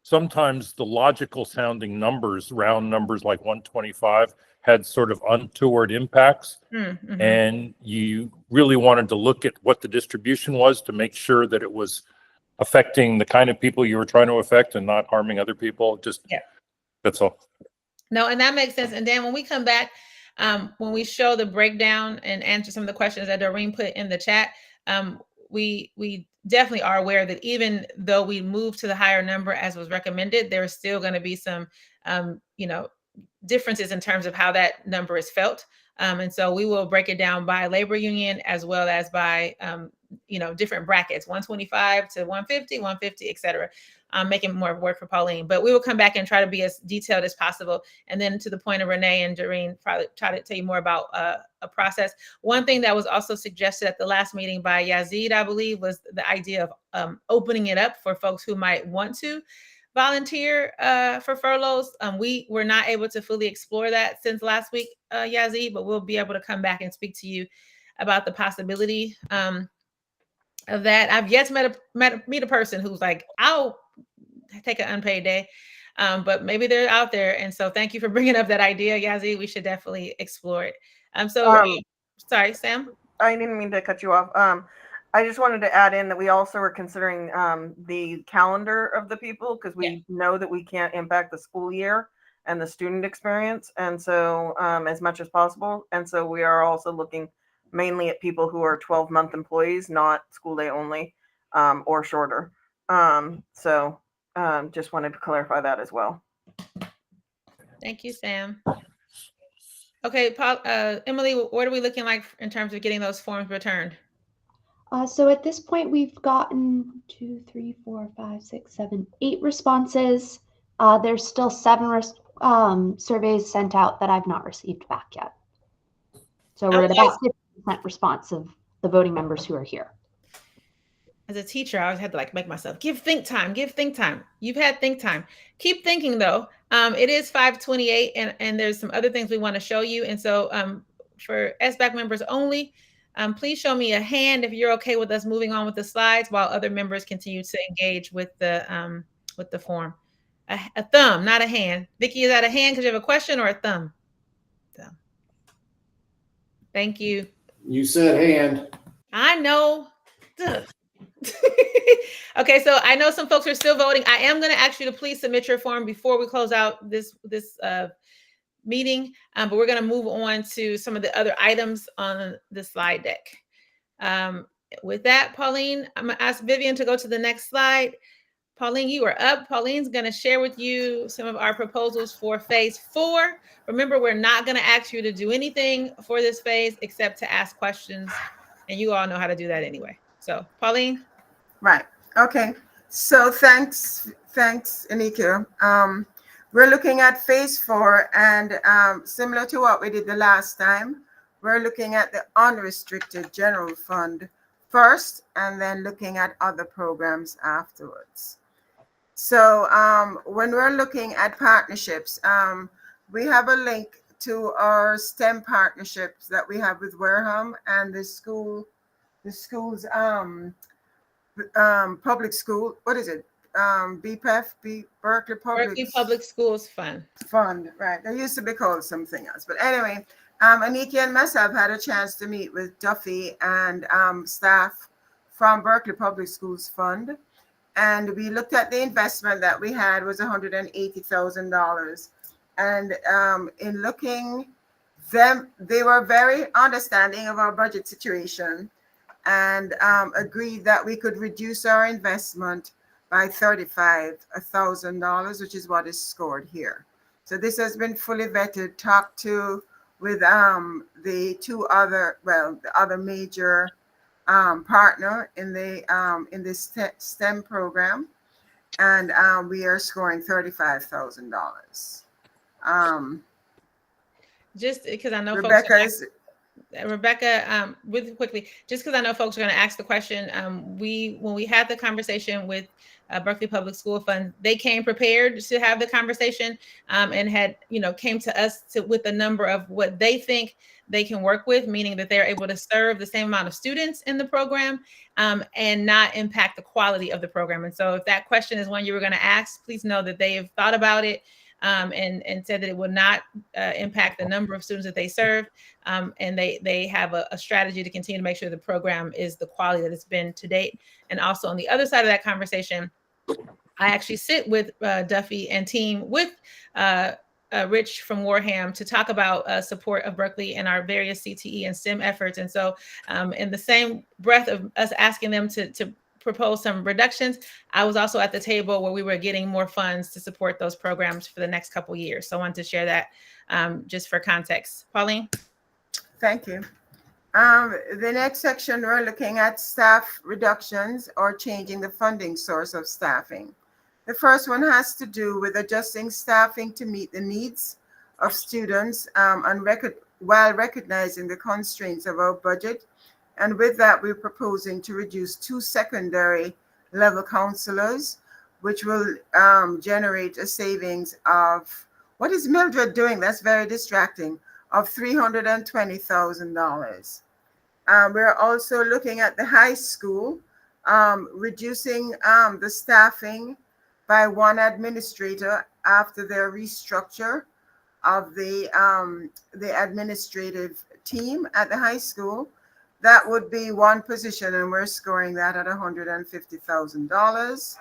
sometimes the logical sounding numbers, round numbers like 125, had sort of untoward impacts. And you really wanted to look at what the distribution was to make sure that it was affecting the kind of people you were trying to affect and not harming other people. That's all. No, and that makes sense. And then when we come back, when we show the breakdown and answer some of the questions that Doreen put in the chat, we definitely are aware that even though we move to the higher number as was recommended, there is still going to be some, differences in terms of how that number is felt. And so we will break it down by labor union as well as by, different brackets, 125 to 150, et cetera, making more work for Pauline. But we will come back and try to be as detailed as possible. And then to the point of Renee and Doreen, probably try to tell you more about a process. One thing that was also suggested at the last meeting by Yazid, I believe, was the idea of opening it up for folks who might want to volunteer for furloughs. We were not able to fully explore that since last week, Yazid, but we'll be able to come back and speak to you about the possibility of that. I've yet to meet a person who's like, I'll take an unpaid day, but maybe they're out there. And so thank you for bringing up that idea, Yazid. We should definitely explore it. Sorry, Sam. I didn't mean to cut you off. I just wanted to add in that we also are considering the calendar of the people, because we know that we can't impact the school year. and the student experience. And so as much as possible. And so we are also looking mainly at people who are 12-month employees, not school day only or shorter. Just wanted to clarify that as well. Thank you, Sam. Okay, Paul, Emily, what are we looking like in terms of getting those forms returned? So at this point, we've gotten 2, 3, 4, 5, 6, 7, 8 responses. There's still 7 surveys sent out that I've not received back yet. So we're at about 50% response of the voting members who are here. As a teacher, I always had to like make myself give think time. You've had think time. Keep thinking though. It is 5:28 and there's some other things we want to show you. And so for SBAC members only, please show me a hand if you're okay with us moving on with the slides while other members continue to engage with the form. A thumb, not a hand. Vicki, is that a hand because you have a question, or a thumb? Thumb. Thank you. You said hand. I know. Okay, so I know some folks are still voting. I am going to ask you to please submit your form before we close out this meeting, but we're going to move on to some of the other items on the slide deck. With that, Pauline, I'm going to ask Vivian to go to the next slide. Pauline, you are up. Pauline's going to share with you some of our proposals for phase 4. Remember, we're not going to ask you to do anything for this phase except to ask questions, and you all know how to do that anyway. So, Pauline. Right. Okay. So thanks, Anika. We're looking at phase 4, and similar to what we did the last time, we're looking at the unrestricted general fund first, and then looking at other programs afterwards. So when we're looking at partnerships, we have a link to our STEM partnerships that we have with Wareham and the school's public school. What is it? BPEF, Berkeley Public Schools Fund. Right. They used to be called something else. But anyway, Aniki and myself had a chance to meet with Duffy and staff from Berkeley Public Schools Fund. And we looked at the investment that we had was $180,000. And in looking, they were very understanding of our budget situation and agreed that we could reduce our investment by $35,000, which is what is scored here. So this has been fully vetted, talked to with the other major partner in this STEM program, and we are scoring $35,000. Just because I know Rebecca really quickly, just because I know folks are going to ask the question, when we had the conversation with Berkeley Public School Fund, they came prepared to have the conversation and had, came to us with a number of what they think they can work with, meaning that they're able to serve the same amount of students in the program and not impact the quality of the program. And so if that question is one you were going to ask, please know that they have thought about it and said that it will not impact the number of students that they serve. And they have a strategy to continue to make sure the program is the quality that it's been to date. And also on the other side of that conversation, I actually sit with Duffy and team with Rich from Wareham to talk about support of Berkeley and our various CTE and STEM efforts. And so in the same breath of us asking them to propose some reductions, I was also at the table where we were getting more funds to support those programs for the next couple of years. So I wanted to share that just for context. Pauline? Thank you. The next section, we're looking at staff reductions or changing the funding source of staffing. The first one has to do with adjusting staffing to meet the needs of students while recognizing the constraints of our budget. And with that, we're proposing to reduce 2 secondary level counselors, which will generate a savings of, what is Mildred doing? That's very distracting, of $320,000. We're also looking at the high school, reducing the staffing by 1 administrator after their restructure of the administrative team at the high school. That would be 1 position, and we're scoring that at $150,000.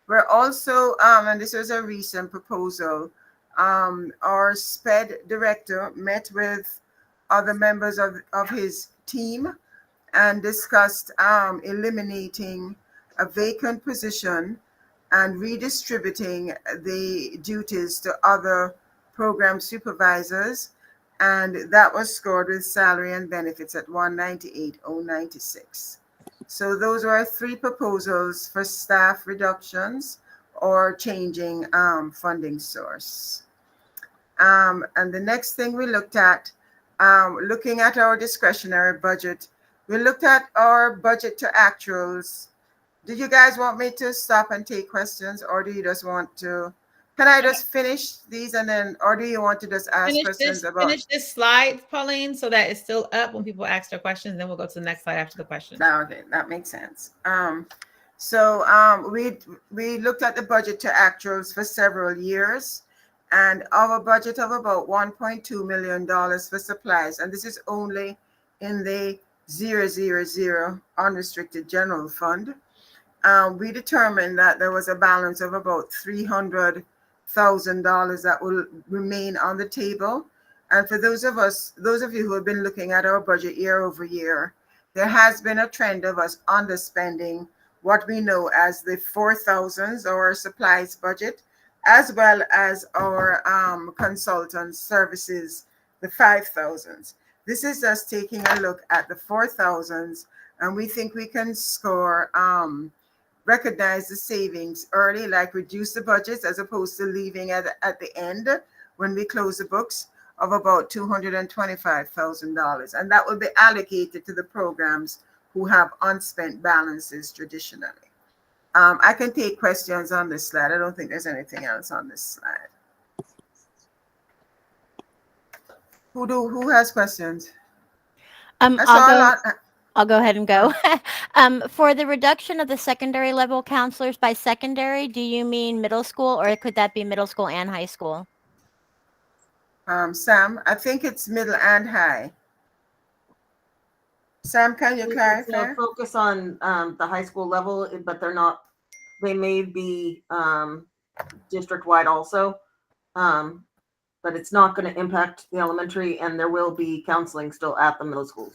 We're also, and this was a recent proposal, our SPED director met with other members of his team and discussed eliminating a vacant position and redistributing the duties to other program supervisors. And that was scored with salary and benefits at 198,096. So those are 3 proposals for staff reductions or changing funding source. And the next thing we looked at, looking at our discretionary budget, we looked at our budget to actuals. Do you guys want me to stop and take questions, or do you just want to, can I just finish these and then, or do you want to just ask questions about? Finish this slide, Pauline, so that it's still up when people ask their questions. Then we'll go to the next slide after the question. Okay, that makes sense. We looked at the budget to actuals for several years, and our budget of about $1.2 million for supplies, and this is only in the 000 unrestricted general fund. We determined that there was a balance of about $300,000 that will remain on the table. And for those of you who have been looking at our budget year over year, there has been a trend of us underspending what we know as the 4,000s, our supplies budget, as well as our consultant services, the 5,000s. This is us taking a look at the 4,000s, and we think we can score, recognize the savings early, like reduce the budgets as opposed to leaving at the end when we close the books, of about $225,000. And that will be allocated to the programs who have unspent balances traditionally. I can take questions on this slide. I don't think there's anything else on this slide. Who has questions? I'll go ahead and go. For the reduction of the secondary level counselors, by secondary, do you mean middle school, or could that be middle school and high school? Sam, I think it's middle and high. Sam, can you clarify? Focus on the high school level, but they may be district-wide also, but it's not going to impact the elementary, and there will be counseling still at the middle schools.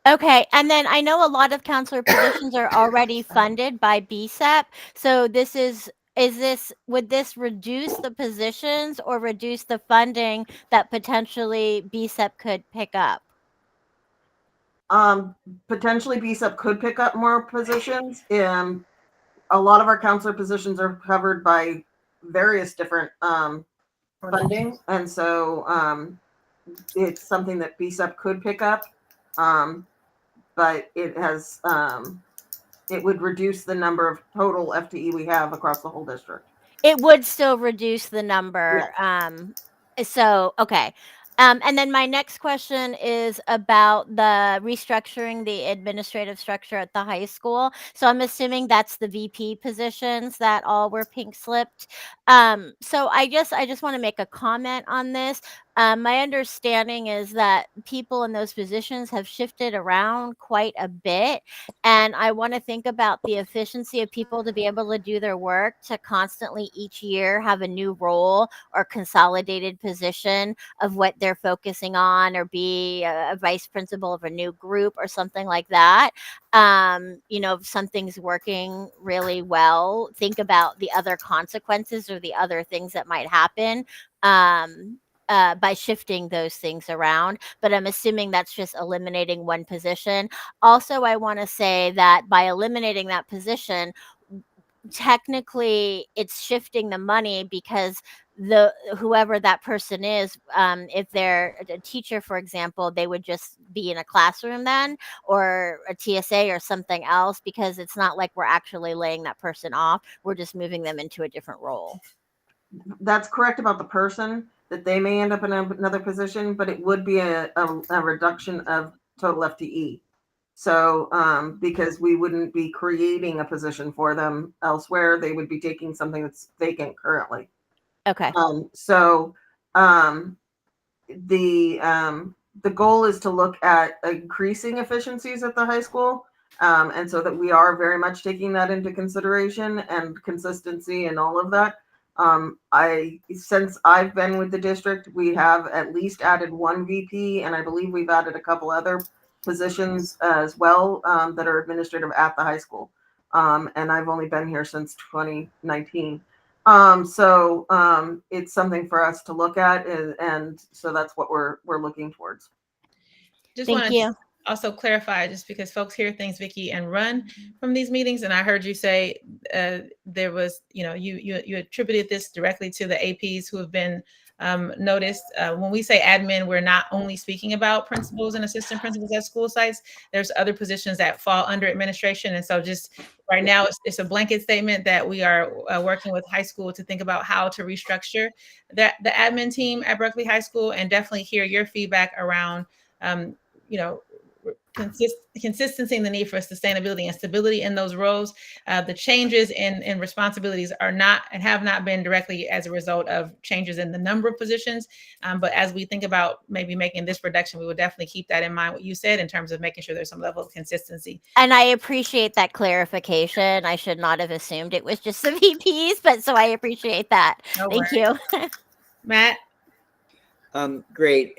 Okay, and then I know a lot of counselor positions are already funded by BSEP. So would this reduce the positions or reduce the funding that potentially BSEP could pick up? Potentially BSEP could pick up more positions. A lot of our counselor positions are covered by various different funding, and so it's something that BSEP could pick up. But it would reduce the number of total FTE we have across the whole district. It would still reduce the number. Yes. Okay. And then my next question is about the restructuring the administrative structure at the high school. So I'm assuming that's the VP positions that all were pink slipped. So I just want to make a comment on this. My understanding is that people in those positions have shifted around quite a bit. And I want to think about the efficiency of people to be able to do their work, to constantly each year have a new role or consolidated position of what they're focusing on, or be a vice principal of a new group or something like that. If something's working really well, think about the other consequences or the other things that might happen by shifting those things around. But I'm assuming that's just eliminating one position. Also, I want to say that by eliminating that position, technically it's shifting the money, because whoever that person is, if they're a teacher, for example, they would just be in a classroom then, or a TSA or something else, because it's not like we're actually laying that person off. We're just moving them into a different role. That's correct about the person, that they may end up in another position, but it would be a reduction of total FTE. So because we wouldn't be creating a position for them elsewhere, they would be taking something that's vacant currently. Okay. The goal is to look at increasing efficiencies at the high school, and so that we are very much taking that into consideration, and consistency and all of that. Since I've been with the district, we have at least added one VP, and I believe we've added a couple other positions as well that are administrative at the high school. And I've only been here since 2019. It's something for us to look at, and so that's what we're looking towards. Just Thank wanted you. to also clarify, just because folks hear things, Vicki, and run from these meetings, and I heard you say there was, you attributed this directly to the APs who have been noticed. When we say admin, we're not only speaking about principals and assistant principals at school sites. There's other positions that fall under administration, and so just right now, it's a blanket statement that we are working with high school to think about how to restructure the admin team at Berkeley High School, and definitely hear your feedback around consistency and the need for sustainability and stability in those roles. The changes in responsibilities are not and have not been directly as a result of changes in the number of positions. But as we think about maybe making this reduction, we will definitely keep that in mind, what you said, in terms of making sure there's some level of consistency. And I appreciate that clarification. I should not have assumed it was just the VPs, but so I appreciate that. No Thank worries. you. Matt? Great.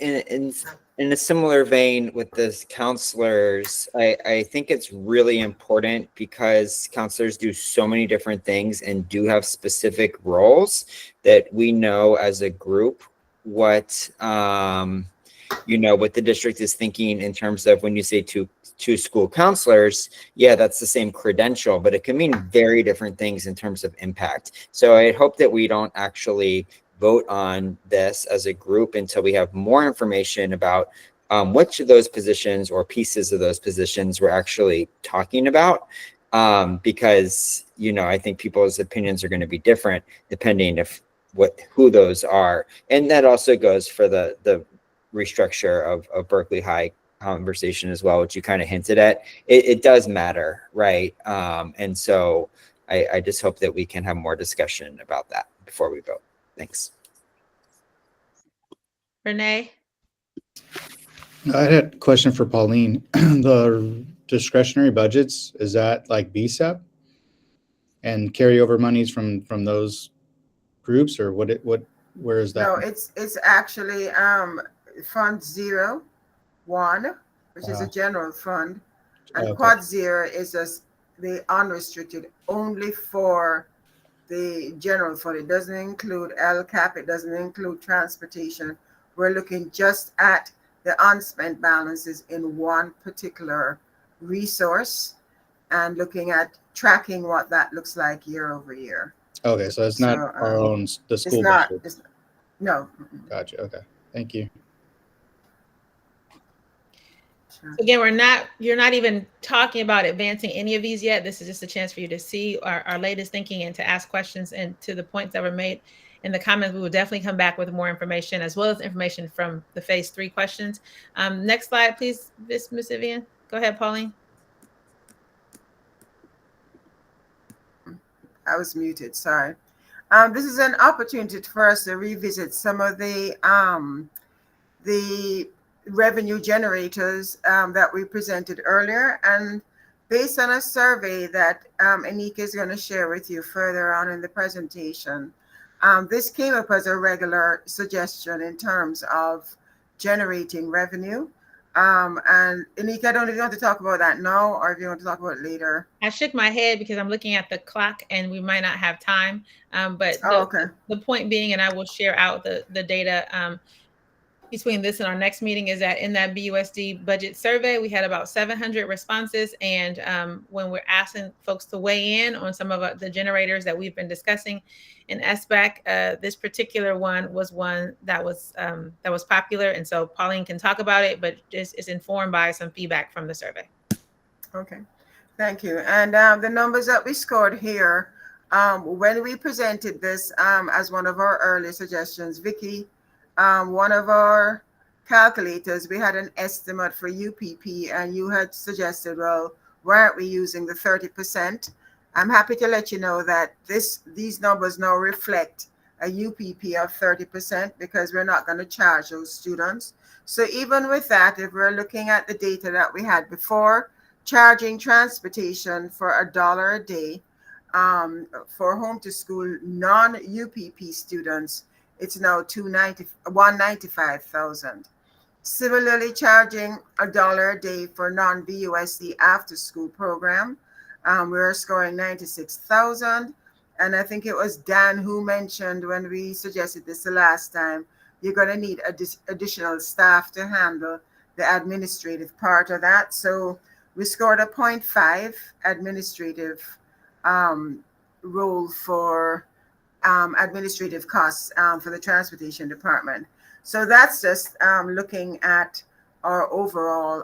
In a similar vein with the counselors, I think it's really important because counselors do so many different things and do have specific roles that we know as a group what what the district is thinking in terms of when you say two school counselors, yeah, that's the same credential, but it can mean very different things in terms of impact. So I hope that we don't actually vote on this as a group until we have more information about which of those positions or pieces of those positions we're actually talking about. Because, I think people's opinions are going to be different depending who those are. And that also goes for the restructure of Berkeley High conversation as well, which you kind of hinted at. It does matter, right? And so I just hope that we can have more discussion about that before we vote. Thanks. Renee? I had a question for Pauline. The discretionary budgets, is that like BSEP and carryover monies from those groups, or where is that? No, it's actually Fund 01, which is a general fund, and Okay. Quad 0 is just the unrestricted, only for the general fund. It doesn't include LCAP. It doesn't include transportation. We're looking just at the unspent balances in one particular resource and looking at tracking what that looks like year over year. Okay, so it's not our own, the school It's not. budget. No. Gotcha. Okay, thank you. Again, you're not even talking about advancing any of these yet. This is just a chance for you to see our latest thinking and to ask questions. And to the points that were made in the comments, we will definitely come back with more information, as well as information from the phase 3 questions. Next slide, please, Miss Vivian. Go ahead, Pauline. I was muted, sorry. This is an opportunity for us to revisit some of the revenue generators that we presented earlier, and based on a survey that Anika is going to share with you further on in the presentation, this came up as a regular suggestion in terms of generating revenue. And Anika, I don't know if you want to talk about that now or if you want to talk about it later. I shook my head because I'm looking at the clock and we might not have time. But the point being, and I will share out the data between this and our next meeting, is that in that BUSD budget survey, we had about 700 responses. And when we're asking folks to weigh in on some of the generators that we've been discussing in SBAC, this particular one was one that was popular. And so Pauline can talk about it, but just is informed by some feedback from the survey. Okay, thank you. And the numbers that we scored here, when we presented this as one of our early suggestions, Vicki, one of our calculators, we had an estimate for UPP, and you had suggested, well, why aren't we using the 30%? I'm happy to let you know that these numbers now reflect a UPP of 30% because we're not going to charge those students. So even with that, if we're looking at the data that we had before, charging transportation for $1 a day, for home to school non-UPP students, it's now 195,000. Similarly, charging $1 a day for non-BUSD after school program, we're scoring 96,000. And I think it was Dan who mentioned when we suggested this the last time, you're going to need additional staff to handle the administrative part of that. So we scored a 0.5 administrative role for administrative costs for the transportation department. So that's just looking at our overall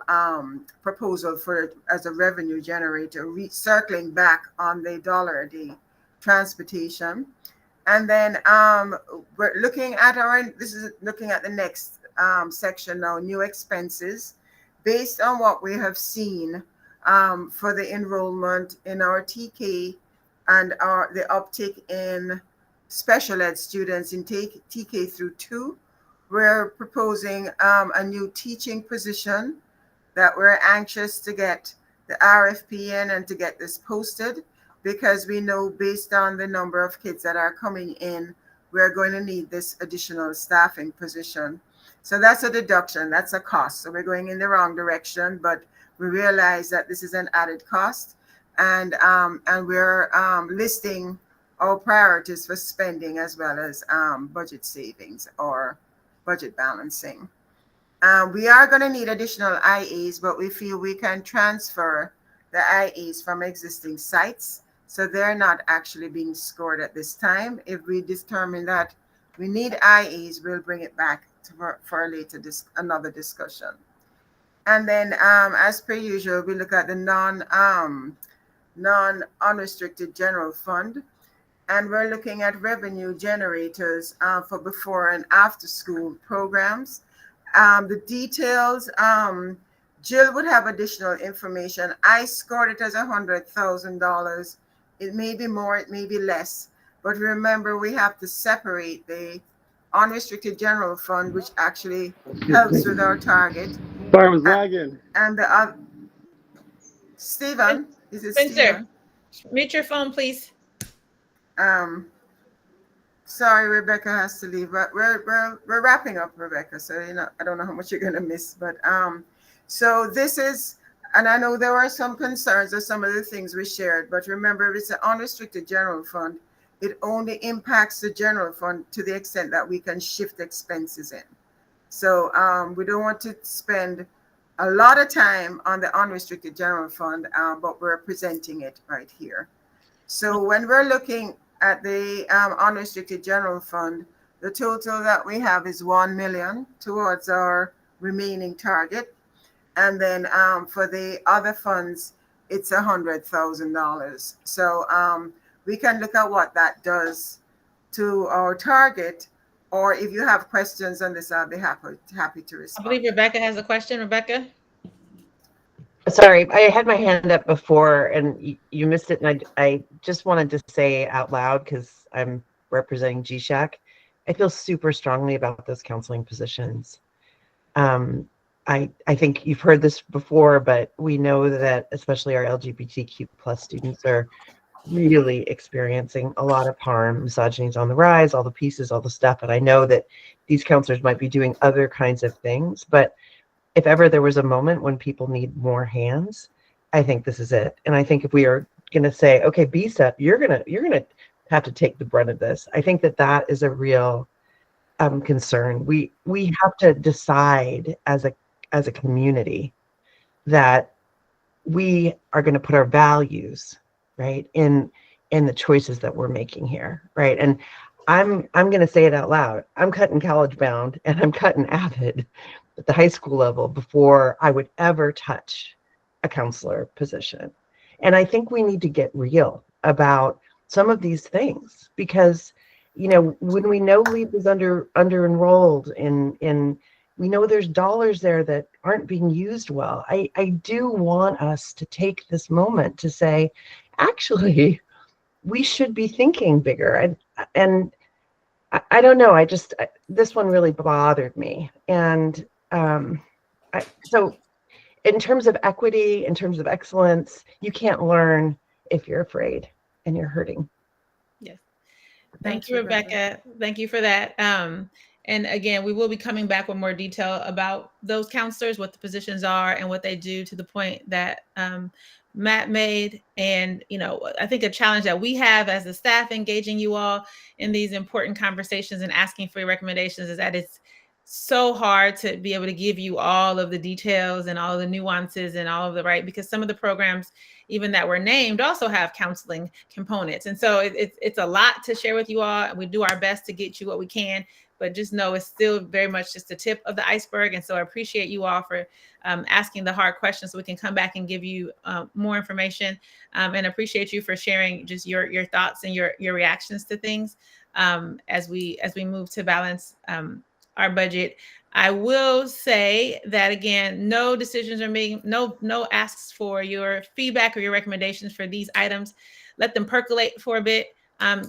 proposal for as a revenue generator, circling back on the $1 a day transportation. And then we're looking at this is looking at the next section now, new expenses, based on what we have seen for the enrollment in our TK and the uptick in special ed students in TK through 2. We're proposing a new teaching position that we're anxious to get the RFP in and to get this posted, because we know based on the number of kids that are coming in, we're going to need this additional staffing position. So that's a deduction, that's a cost. So we're going in the wrong direction, but we realize that this is an added cost, and we're listing our priorities for spending as well as budget savings or budget balancing. We are going to need additional IAs, but we feel we can transfer the IAs from existing sites, so they're not actually being scored at this time. If we determine that we need IAs, we'll bring it back for a later another discussion. And then, as per usual, we look at the non-unrestricted general fund, and we're looking at revenue generators for before and after school programs. The details, Jill would have additional information. I scored it as $100,000. It may be more, it may be less, but remember we have to separate the unrestricted general fund, which actually helps with our target. Sorry, I was lagging. And the other, Stephen, is it Spencer, Stephen? mute your phone, please. Sorry, Rebecca has to leave, but we're wrapping up, Rebecca. So I don't know how much you're gonna miss, but so this is, and I know there were some concerns or some of the things we shared, but remember, it's an unrestricted general fund. It only impacts the general fund to the extent that we can shift expenses in. So we don't want to spend a lot of time on the unrestricted general fund, but we're presenting it right here. So when we're looking at the unrestricted general fund, the total that we have is 1 million towards our remaining target. And then for the other funds, it's $100,000. So we can look at what that does to our target, or if you have questions on this, I'll be happy to respond. I believe Rebecca has a question. Rebecca? Sorry, I had my hand up before and you missed it. And I just wanted to say out loud, because I'm representing GSHAC, I feel super strongly about those counseling positions. I think you've heard this before, but we know that especially our LGBTQ plus students are really experiencing a lot of harm. Misogyny is on the rise, all the pieces, all the stuff. And I know that these counselors might be doing other kinds of things, but if ever there was a moment when people need more hands, I think this is it. And I think if we are going to say, okay, BSEP, you're gonna have to take the brunt of this, I think that is a real concern. We have to decide as a community that we are going to put our values right in the choices that we're making here, right? And I'm going to say it out loud. I'm cutting college bound and I'm cutting Avid at the high school level before I would ever touch a counselor position. And I think we need to get real about some of these things, because when we know LEAP is under enrolled in we know there's dollars there that aren't being used well. I do want us to take this moment to say, actually, we should be thinking bigger. And I don't know. This one really bothered me. And so in terms of equity, in terms of excellence, you can't learn if you're afraid. and you're hurting. Yes. Thank Thanks, you, Rebecca. Rebecca. Thank you for that. And again, we will be coming back with more detail about those counselors, what the positions are and what they do, to the point that Matt made. And, you know, I think a challenge that we have as the staff engaging you all in these important conversations and asking for your recommendations is that it's so hard to be able to give you all of the details and all of the nuances and all of the right, because some of the programs even that were named also have counseling components. And so it's a lot to share with you all. And we do our best to get you what we can, but just know it's still very much just the tip of the iceberg. And so I appreciate you all for asking the hard questions so we can come back and give you more information, and appreciate you for sharing just your thoughts and your reactions to things as we move to balance our budget. I will say that again, no decisions are being, no asks for your feedback or your recommendations for these items. Let them percolate for a bit.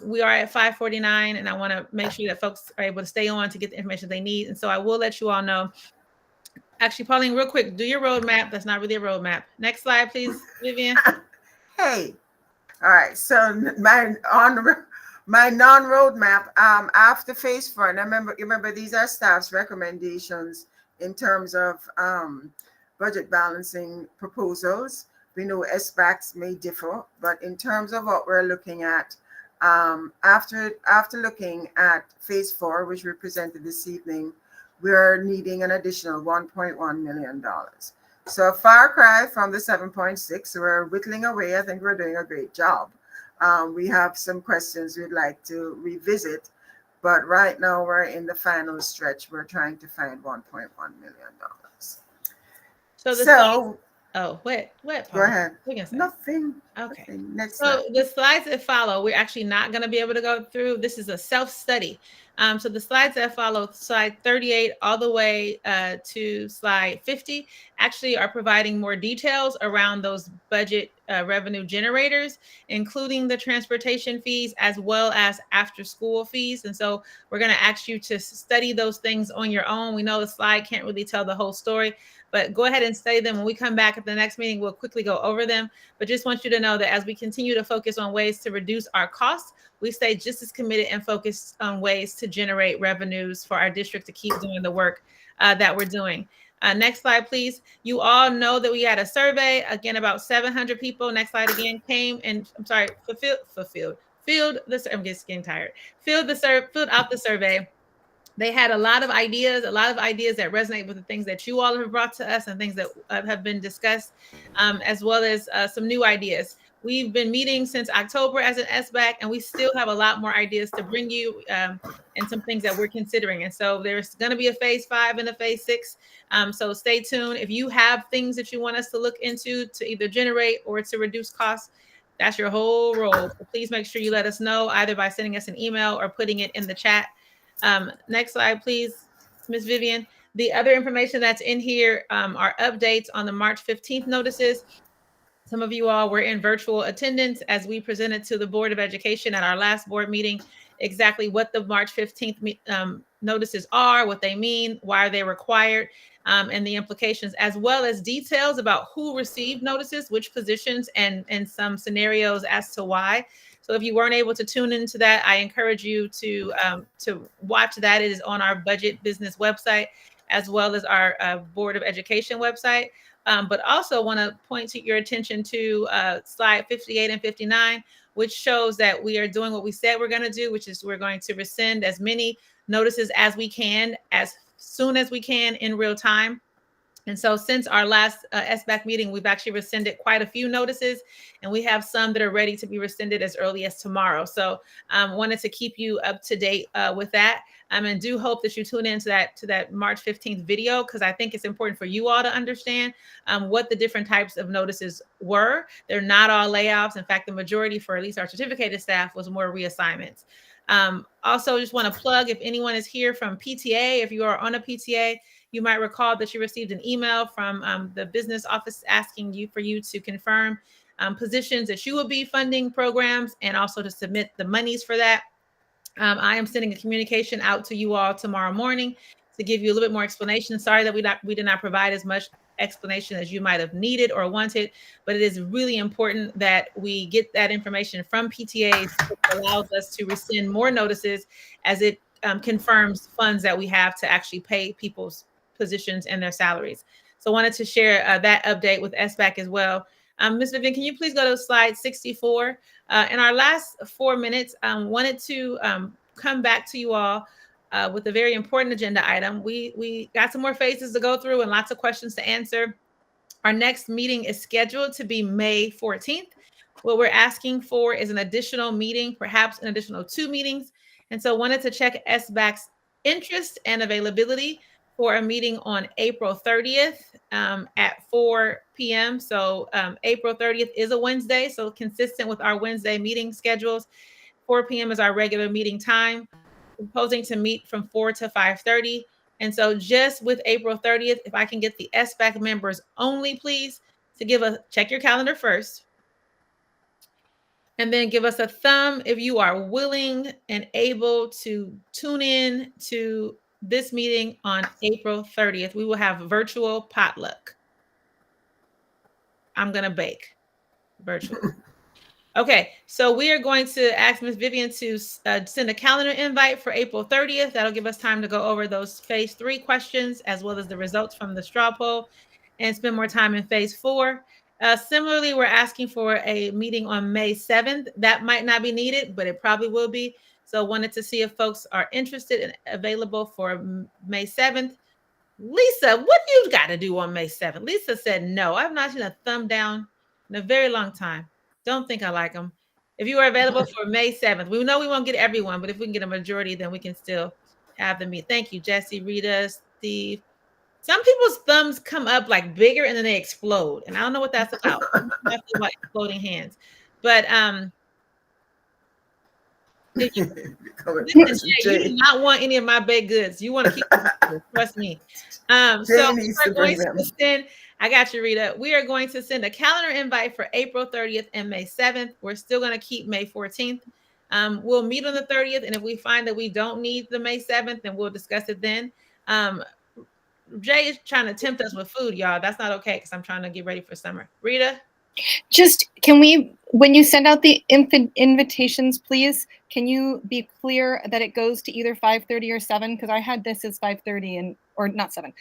We are at 5:49, and I want to make sure that folks are able to stay on to get the information they need. And so I will let you all know. Actually, Pauline, real quick, do your roadmap. That's not really a roadmap. Next slide, please, Vivian. Hey, all right. So my non-roadmap after phase 4. And remember these are staff's recommendations in terms of budget balancing proposals. We know SBACs may differ, but in terms of what we're looking at, after looking at phase 4, which we presented this evening, we're needing an additional $1.1 million. So a far cry from the 7.6. We're whittling away. I think we're doing a great job. We have some questions we'd like to revisit, but right now we're in the final stretch. We're trying to find $1.1 million. What? Go ahead. Nothing. Okay. Nothing. Next So slide. the slides that follow, we're actually not going to be able to go through. This is a self-study. So the slides that follow, slide 38 all the way to slide 50, actually are providing more details around those budget revenue generators, including the transportation fees as well as after-school fees. And so we're going to ask you to study those things on your own. We know the slide can't really tell the whole story, but go ahead and study them. When we come back at the next meeting, we'll quickly go over them. But just want you to know that as we continue to focus on ways to reduce our costs, we stay just as committed and focused on ways to generate revenues for our district to keep doing the work that we're doing. Next slide, please. You all know that we had a survey, again, about 700 people. Next slide again came and filled out the survey. They had a lot of ideas that resonate with the things that you all have brought to us and things that have been discussed, as well as some new ideas. We've been meeting since October as an SBAC, and we still have a lot more ideas to bring you and some things that we're considering. And so there's going to be a phase 5 and a phase 6. So stay tuned. If you have things that you want us to look into to either generate or to reduce costs, that's your whole role. So please make sure you let us know either by sending us an email or putting it in the chat. Next slide, please, Ms. Vivian. The other information that's in here are updates on the March 15th notices. Some of you all were in virtual attendance as we presented to the Board of Education at our last board meeting exactly what the March 15th notices are, what they mean, why are they required, and the implications, as well as details about who received notices, which positions, and some scenarios as to why. So if you weren't able to tune into that, I encourage you to watch that. It is on our budget business website, as well as our Board of Education website. But also want to point to your attention to slide 58 and 59, which shows that we are doing what we said we're going to do, which is we're going to rescind as many notices as we can, as soon as we can in real time. And so since our last SBAC meeting, we've actually rescinded quite a few notices, and we have some that are ready to be rescinded as early as tomorrow. So wanted to keep you up to date with that. And do hope that you tune into that March 15th video, because I think it's important for you all to understand what the different types of notices were. They're not all layoffs. In fact, the majority for at least our certificated staff was more reassignments. Also, just want to plug, if anyone is here from PTA, if you are on a PTA, you might recall that you received an email from the business office asking you to confirm positions that you will be funding programs and also to submit the monies for that. I am sending a communication out to you all tomorrow morning to give you a little bit more explanation. Sorry that we did not provide as much explanation as you might have needed or wanted, but it is really important that we get that information from PTAs. It allows us to rescind more notices as it confirms funds that we have to actually pay people's positions and their salaries. So wanted to share that update with SBAC as well. Ms. Vivian, can you please go to slide 64? In our last 4 minutes, wanted to come back to you all with a very important agenda item. We got some more phases to go through and lots of questions to answer. Our next meeting is scheduled to be May 14th. What we're asking for is an additional meeting, perhaps an additional 2 meetings. And so wanted to check SBAC's interest and availability for a meeting on April 30th at 4 p.m. So April 30th is a Wednesday, so consistent with our Wednesday meeting schedules. 4 p.m. is our regular meeting time. Proposing to meet from 4 to 5:30. And so just with April 30th, if I can get the SBAC members only, please, to give a check your calendar first. And then give us a thumb if you are willing and able to tune in to this meeting on April 30th. We will have virtual potluck. I'm going to bake virtually. Okay, so we are going to ask Ms. Vivian to send a calendar invite for April 30th. That'll give us time to go over those phase 3 questions as well as the results from the straw poll and spend more time in phase 4. Similarly, we're asking for a meeting on May 7th. That might not be needed, but it probably will be. So wanted to see if folks are interested and available for May 7th. Lisa, what do you got to do on May 7th? Lisa said no. I've not seen a thumb down in a very long time. Don't think I like them. If you are available for May 7th, we know we won't get everyone, but if we can get a majority, then we can still have them meet. Thank you, Jesse, Rita, Steve. Some people's thumbs come up like bigger and then they explode. And I don't know what that's about. That's about exploding hands. But if you, listen, Jay, you do not want any of my baked goods. You want to keep them, trust me. So we're going to send, I got you, Rita. We are going to send a calendar invite for April 30th and May 7th. We're still going to keep May 14th. We'll meet on the 30th. And if we find that we don't need the May 7th, then we'll discuss it then. Jay is trying to tempt us with food, y'all. That's not okay because I'm trying to get ready for summer. Rita? Just, can we, when you send out the invitations, please, can you be clear that it goes to either 5:30 or 7? Because I had this as 5:30 and, or not 7,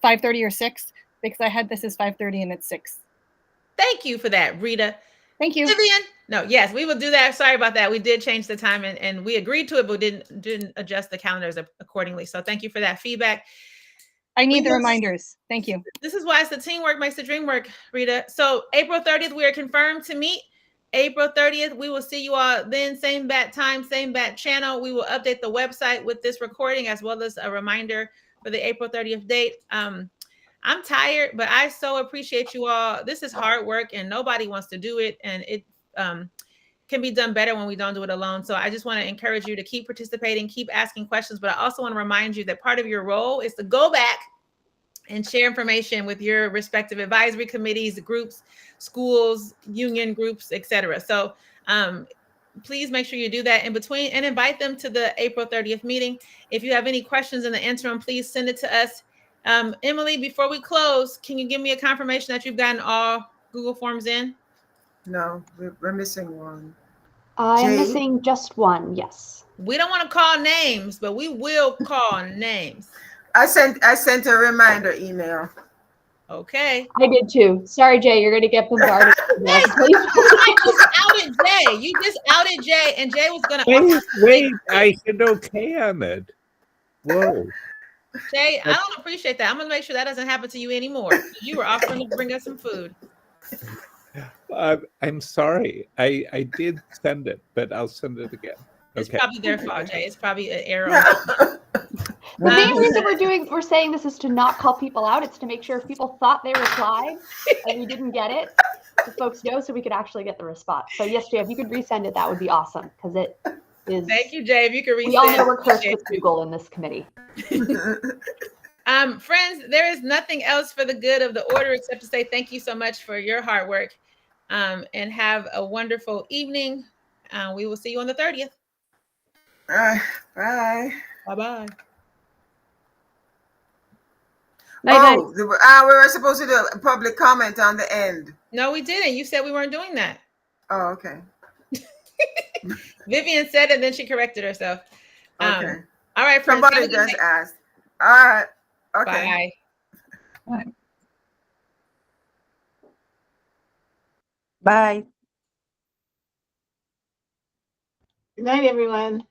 5:30 or 6, because I had this as 5:30 and it's 6. Thank you for that, Rita. Thank you. Vivian? No, yes, we will do that. Sorry about that. We did change the time and we agreed to it, but didn't adjust the calendars accordingly. So thank you for that feedback. I need the reminders. Thank you. This is why it's the teamwork makes the dream work, Rita. So April 30th, we are confirmed to meet. April 30th, we will see you all then, same bat time, same bat channel. We will update the website with this recording as well as a reminder for the April 30th date. I'm tired, but I so appreciate you all. This is hard work and nobody wants to do it. And it can be done better when we don't do it alone. So I just want to encourage you to keep participating, keep asking questions, but I also want to remind you that part of your role is to go back and share information with your respective advisory committees, groups, schools, union groups, etc. So please make sure you do that in between and invite them to the April 30th meeting. If you have any questions in the interim, please send it to us. Emily, before we close, can you give me a confirmation that you've gotten all Google Forms in? No, we're missing one. I'm missing just one, yes. We don't want to call names, but we will call names. I sent a reminder email. Okay. I did too. Sorry, Jay, you're gonna get bombarded. Hey, you just outed Jay. You just outed Jay, and Jay was gonna. Wait! I said okay on it. Whoa. Jay, I don't appreciate that. I'm gonna make sure that doesn't happen to you anymore. You were offering to bring us some food. I'm sorry. I did send it, but I'll send it again. It's Okay. probably their fault, Jay. It's probably an error. The main reason we're saying this is to not call people out. It's to make sure if people thought they replied and we didn't get it, the folks know so we could actually get the response. So yes, Jay, if you could resend it, that would be awesome because it is. Thank you, Jay. If you could resend. We all know we're cursed with Google in this committee. Friends, there is nothing else for the good of the order except to say thank you so much for your hard work, and have a wonderful evening. We will see you on the 30th. Bye. Bye-bye. Oh, we were supposed to do a public comment on the end. No, we didn't. You said we weren't doing that. Oh, okay. Vivian said it, then she corrected herself. Okay. All right, friends. Somebody just asked. All right. Okay. Bye. Bye. Good night, everyone.